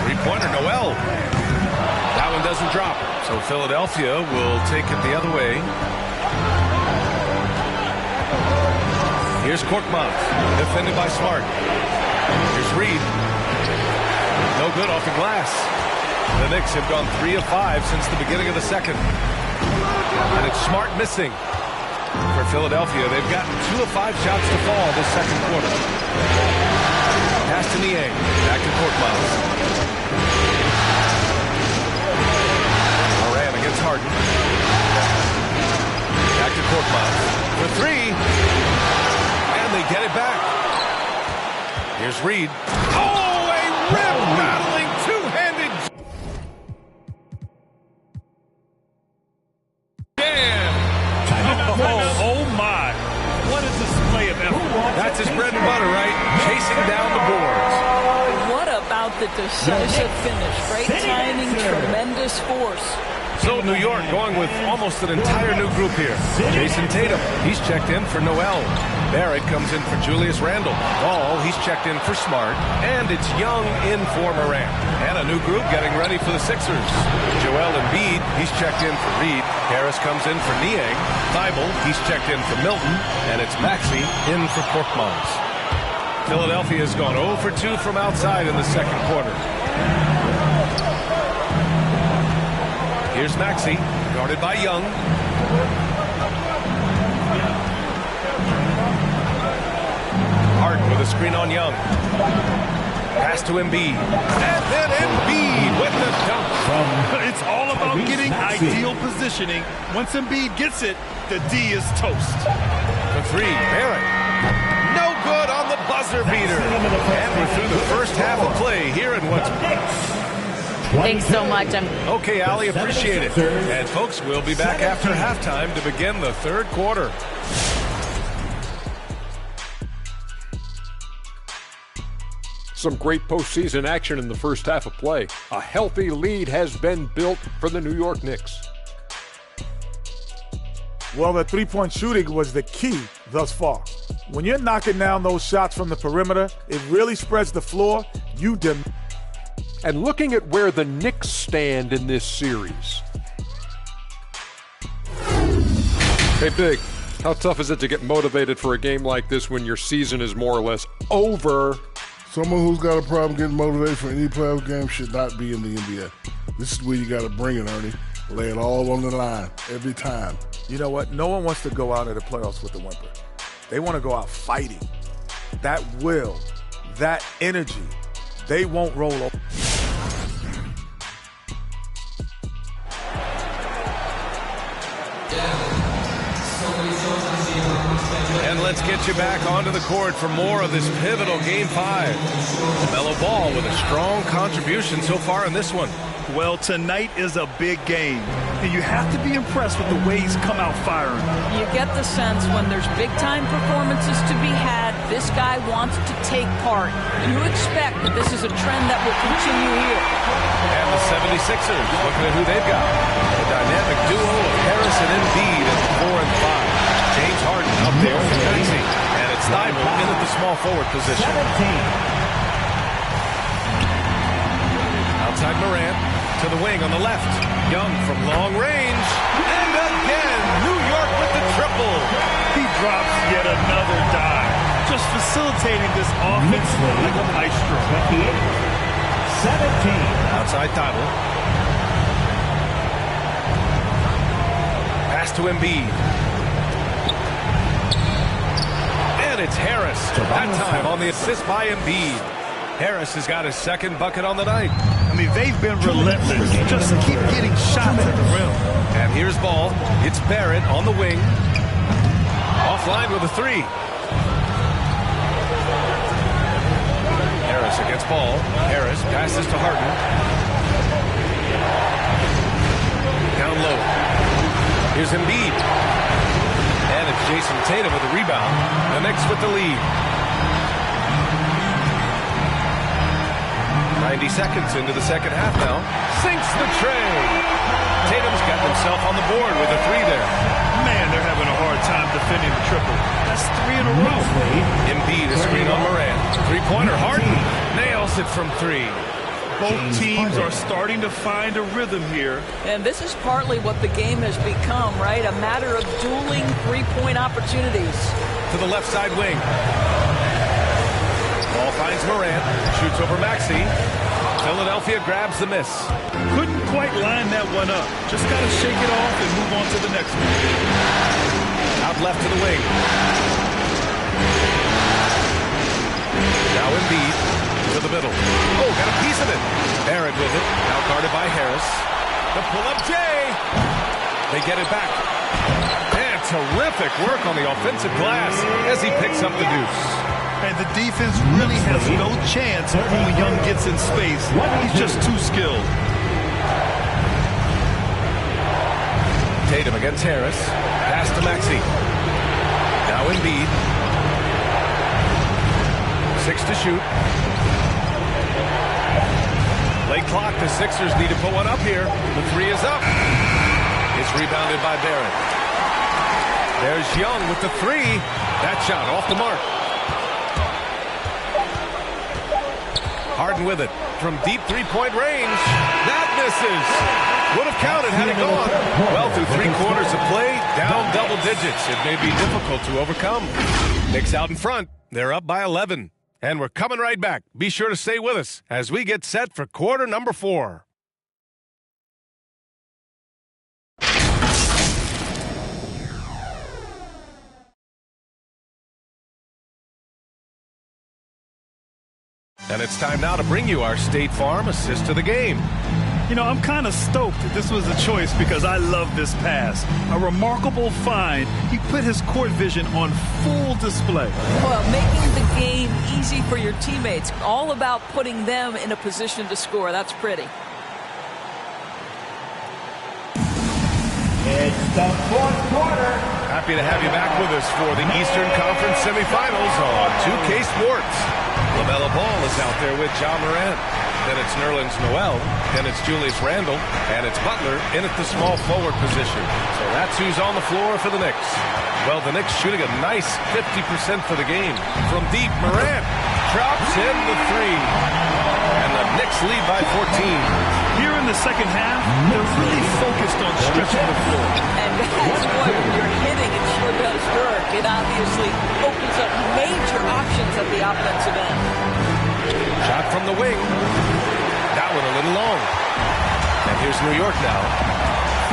Three-pointer, Noel. That one doesn't drop. So Philadelphia will take it the other way. Here's Korkmaz, defended by Smart. Here's Reed. No good off the glass. The Knicks have gone 3 of 5 since the beginning of the second. And it's Smart missing. For Philadelphia, they've got 2 of 5 shots to fall this second quarter. Pass to Niang. Back to Korkmaz. Morant against Harden. Back to Korkmaz. For 3. And they get it back. Here's Reed. Oh, a rim battling two-handed jam. Oh my. What a display of effort. That's his bread and butter, right? Chasing down the boards. What about the decisive finish? Great timing, tremendous force. So New York going with almost an entire new group here. Jason Tatum, he's checked in for Noel. Barrett comes in for Julius Randle. Ball, he's checked in for Smart. And it's Young in for Morant. And a new group getting ready for the Sixers. Joel Embiid, he's checked in for Reed. Harris comes in for Niang. Thibault, he's checked in for Milton. And it's Maxey in for Korkmaz. Philadelphia has gone 0 for 2 from outside in the second quarter. Here's Maxey, guarded by Young. Harden with a screen on Young. Pass to Embiid. And then Embiid with the dunk. It's all about getting ideal positioning. Once Embiid gets it, the D is toast. For 3, Barrett. No good on the buzzer beater. And we're through the first half of play here in what's... Thanks so much. Okay, Allie, appreciate it. And folks, we'll be back after halftime to begin the third quarter. Some great postseason action in the first half of play. A healthy lead has been built for the New York Knicks. Well, the three-point shooting was the key thus far. When you're knocking down those shots from the perimeter, it really spreads the floor. And looking at where the Knicks stand in this series. Hey, Big, how tough is it to get motivated for a game like this when your season is more or less over? Someone who's got a problem getting motivated for any playoff game should not be in the NBA. This is where you got to bring it, Ernie. Lay it all on the line every time. You know what? No one wants to go out of the playoffs with a whimper. They want to go out fighting. That will, that energy, they won't roll over. And let's get you back onto the court for more of this pivotal Game 5. LaMelo Ball with a strong contribution so far in this one. Well, tonight is a big game, and you have to be impressed with the way he's come out firing. You get the sense when there's big-time performances to be had, this guy wants to take part. You expect that this is a trend that will continue here. And the 76ers, looking at who they've got. The dynamic duo of Harris and Embiid at the 4 and 5. James Harden up there for Maxey. And it's Thibault in at the small forward position. Outside Morant. To the wing on the left. Young from long range. And again, New York with the triple. He drops yet another dive. Just facilitating this offense like a maestro. 17. Outside Thibault. Pass to Embiid. And it's Harris. That time on the assist by Embiid. Harris has got his second bucket on the night. I mean, they've been relentless. Just keep getting shots at the rim. And here's Ball. It's Barrett on the wing. Offline with a 3. Harris against Ball. Harris passes to Harden. Down low. Here's Embiid. And it's Jason Tatum with the rebound. The Knicks with the lead. 90 seconds into the second half now. Sinks the tray. Tatum's got himself on the board with a 3 there. Man, they're having a hard time defending the triple. That's 3 in a row. Embiid is screen on Morant. Three-pointer. Harden nails it from 3. Both teams are starting to find a rhythm here. And this is partly what the game has become, right? A matter of dueling three-point opportunities. To the left side wing. Ball finds Morant. Shoots over Maxey. Philadelphia grabs the miss. Couldn't quite line that one up. Just got to shake it off and move on to the next one. Out left to the wing. Now Embiid to the middle. Oh, got a piece of it. Barrett with it. Now guarded by Harris. The pull-up J. They get it back. And terrific work on the offensive glass as he picks up the deuce. And the defense really has no chance when Young gets in space. He's just too skilled. Tatum against Harris. Pass to Maxey. Now Embiid. 6 to shoot. Late clock. The Sixers need to put one up here. The 3 is up. It's rebounded by Barrett. There's Young with the 3. That shot off the mark. Harden with it from deep three-point range. That misses. Would have counted had it gone. Well, through 3 quarters of play, down double digits. It may be difficult to overcome. Knicks out in front. They're up by 11. And we're coming right back. Be sure to stay with us as we get set for quarter number 4. And it's time now to bring you our State Farm assist to the game. You know, I'm kind of stoked that this was a choice because I love this pass. A remarkable find. He put his court vision on full display. Well, making the game easy for your teammates. All about putting them in a position to score. That's pretty. It's the fourth quarter. Happy to have you back with us for the Eastern Conference semifinals on 2K Sports. LaMelo Ball is out there with Ja Morant. Then it's Nerlens Noel. Then it's Julius Randle. And it's Butler in at the small forward position. So that's who's on the floor for the Knicks. Well, the Knicks shooting a nice 50% for the game. From deep, Morant drops in the 3. And the Knicks lead by 14. Here in the second half, they're really focused on stretching the floor. And guys, boy, when you're hitting, it sure does work. It obviously opens up major options at the offensive end. Shot from the wing. That one a little long. And here's New York now.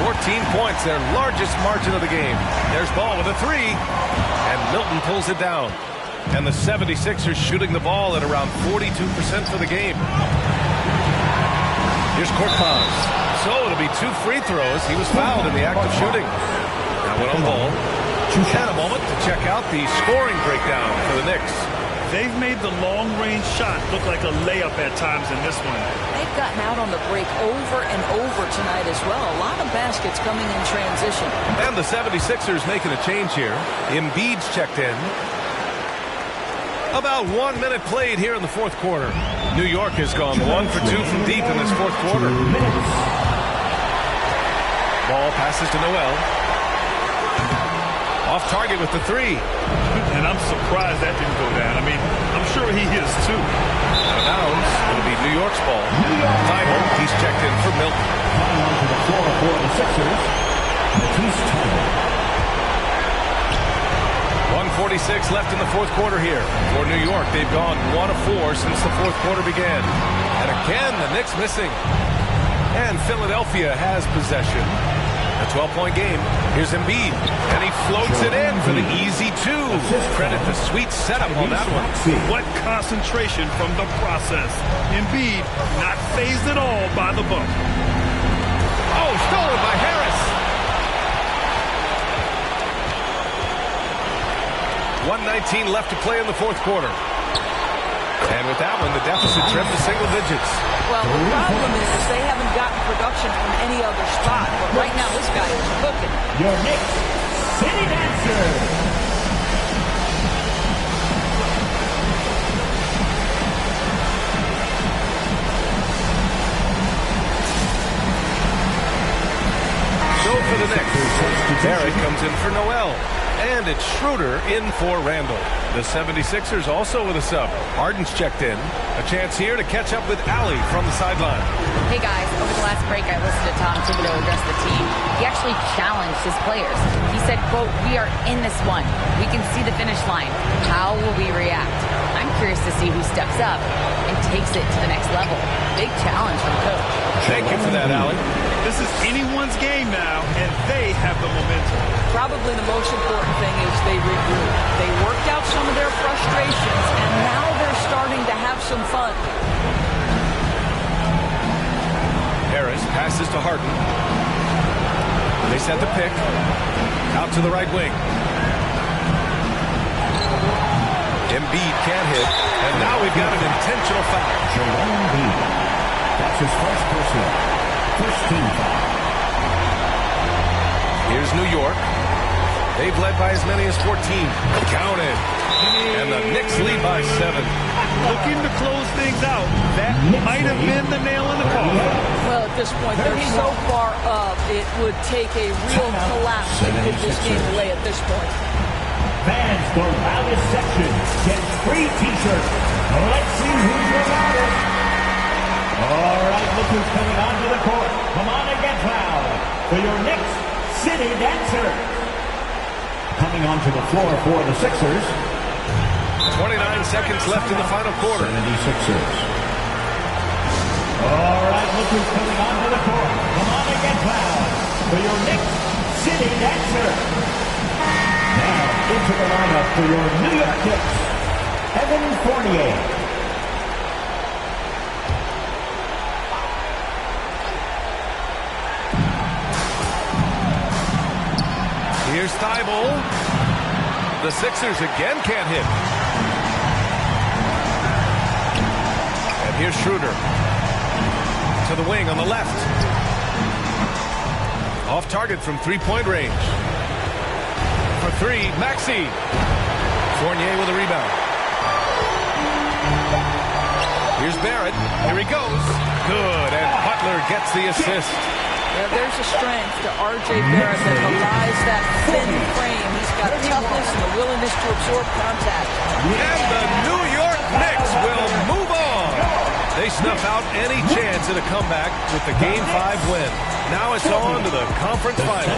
14 points, their largest margin of the game. There's Ball with a 3. And Milton pulls it down. And the 76ers shooting the ball at around 42% for the game. Here's Korkmaz. So it'll be 2 free throws. He was fouled in the act of shooting. Now went on Ball. And a moment to check out the scoring breakdown for the Knicks. They've made the long-range shot look like a layup at times in this one. They've gotten out on the break over and over tonight as well. A lot of baskets coming in transition. And the 76ers making a change here. Embiid's checked in. About 1 minute played here in the fourth quarter. New York has gone 1 for 2 from deep in this fourth quarter. Ball passes to Noel. Off target with the three. And I'm surprised that didn't go down. I mean, I'm sure he is too. Out of bounds. It'll be New York's ball. Thybulle, he's checked in for Milton. Coming onto the floor for the Sixers, Matisse Thybulle. 1:46 left in the fourth quarter here. For New York, they've gone 1 of 4 since the fourth quarter began. And again, the Knicks missing. And Philadelphia has possession. A 12-point game. Here's Embiid. And he floats it in for the easy 2. Credit the sweet setup on that one. What concentration from the process. Embiid not fazed at all by the bump. Oh, stolen by Harris. 1:19 left to play in the fourth quarter. And with that one, the deficit trimmed to single digits. Well, the problem is they haven't gotten production from any other spot. But right now, this guy is cooking. Your Knicks City Dancer. So for the Knicks, Barrett comes in for Noel. And it's Schroeder in for Randall. The 76ers also with a sub. Harden's checked in. A chance here to catch up with Allie from the sideline. Hey guys, over the last break I listened to Tom Thibodeau address the team. He actually challenged his players. He said, quote, "We are in this one. We can see the finish line. How will we react?" I'm curious to see who steps up and takes it to the next level. Big challenge from coach. Thank you for that, Allie. This is anyone's game now, and they have the momentum. Probably the most important thing is they regroup. They worked out some of their frustrations, and now they're starting to have some fun. Harris passes to Harden. They set the pick. Out to the right wing. Embiid can't hit. And now we've got an intentional foul. Joel Embiid. That's his first personal. First team foul. Here's New York. They've led by as many as 14. Counted. And the Knicks lead by 7. Looking to close things out. That might have been the nail in the coffin. Well, at this point, they're so far up, it would take a real collapse to put this game away at this point. Fans, the loudest section gets free t-shirts. Let's see who's the loudest. All right, look who's coming onto the court. Come on and get loud for your Knicks City Dancer. Coming onto the floor for the Sixers. 29 seconds left in the final quarter. 76ers. All right, look who's coming onto the court. Come on and get loud for your Knicks City Dancer. Now into the lineup for your New York Knicks, Evan Fournier. Here's Thybulle. The Sixers again can't hit. And here's Schroeder. To the wing on the left. Off target from three-point range. For three, Maxey. Fournier with a rebound. Here's Barrett. Here he goes. Good, and Butler gets the assist. Yeah, there's a strength to R.J. Barrett that belies that thin frame. He's got toughness and the willingness to absorb contact. And the New York Knicks will move on. They snuff out any chance at a comeback with the Game 5 win. Now it's on to the conference final.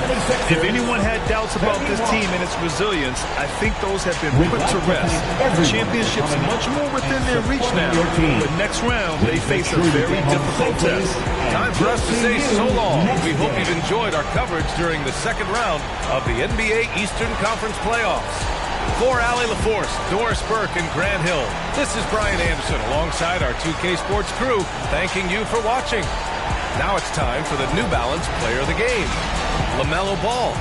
If anyone had doubts about this team and its resilience, I think those have been put to rest. The championship's much more within their reach now. But next round, they face a very difficult test. Time for us to say so long. We hope you've enjoyed our coverage during the second round of the NBA Eastern Conference playoffs. For Allie LaForce, Doris Burke, and Grant Hill, this is Brian Anderson alongside our 2K Sports crew, thanking you for watching. Now it's time for the New Balance Player of the Game, LaMelo Ball.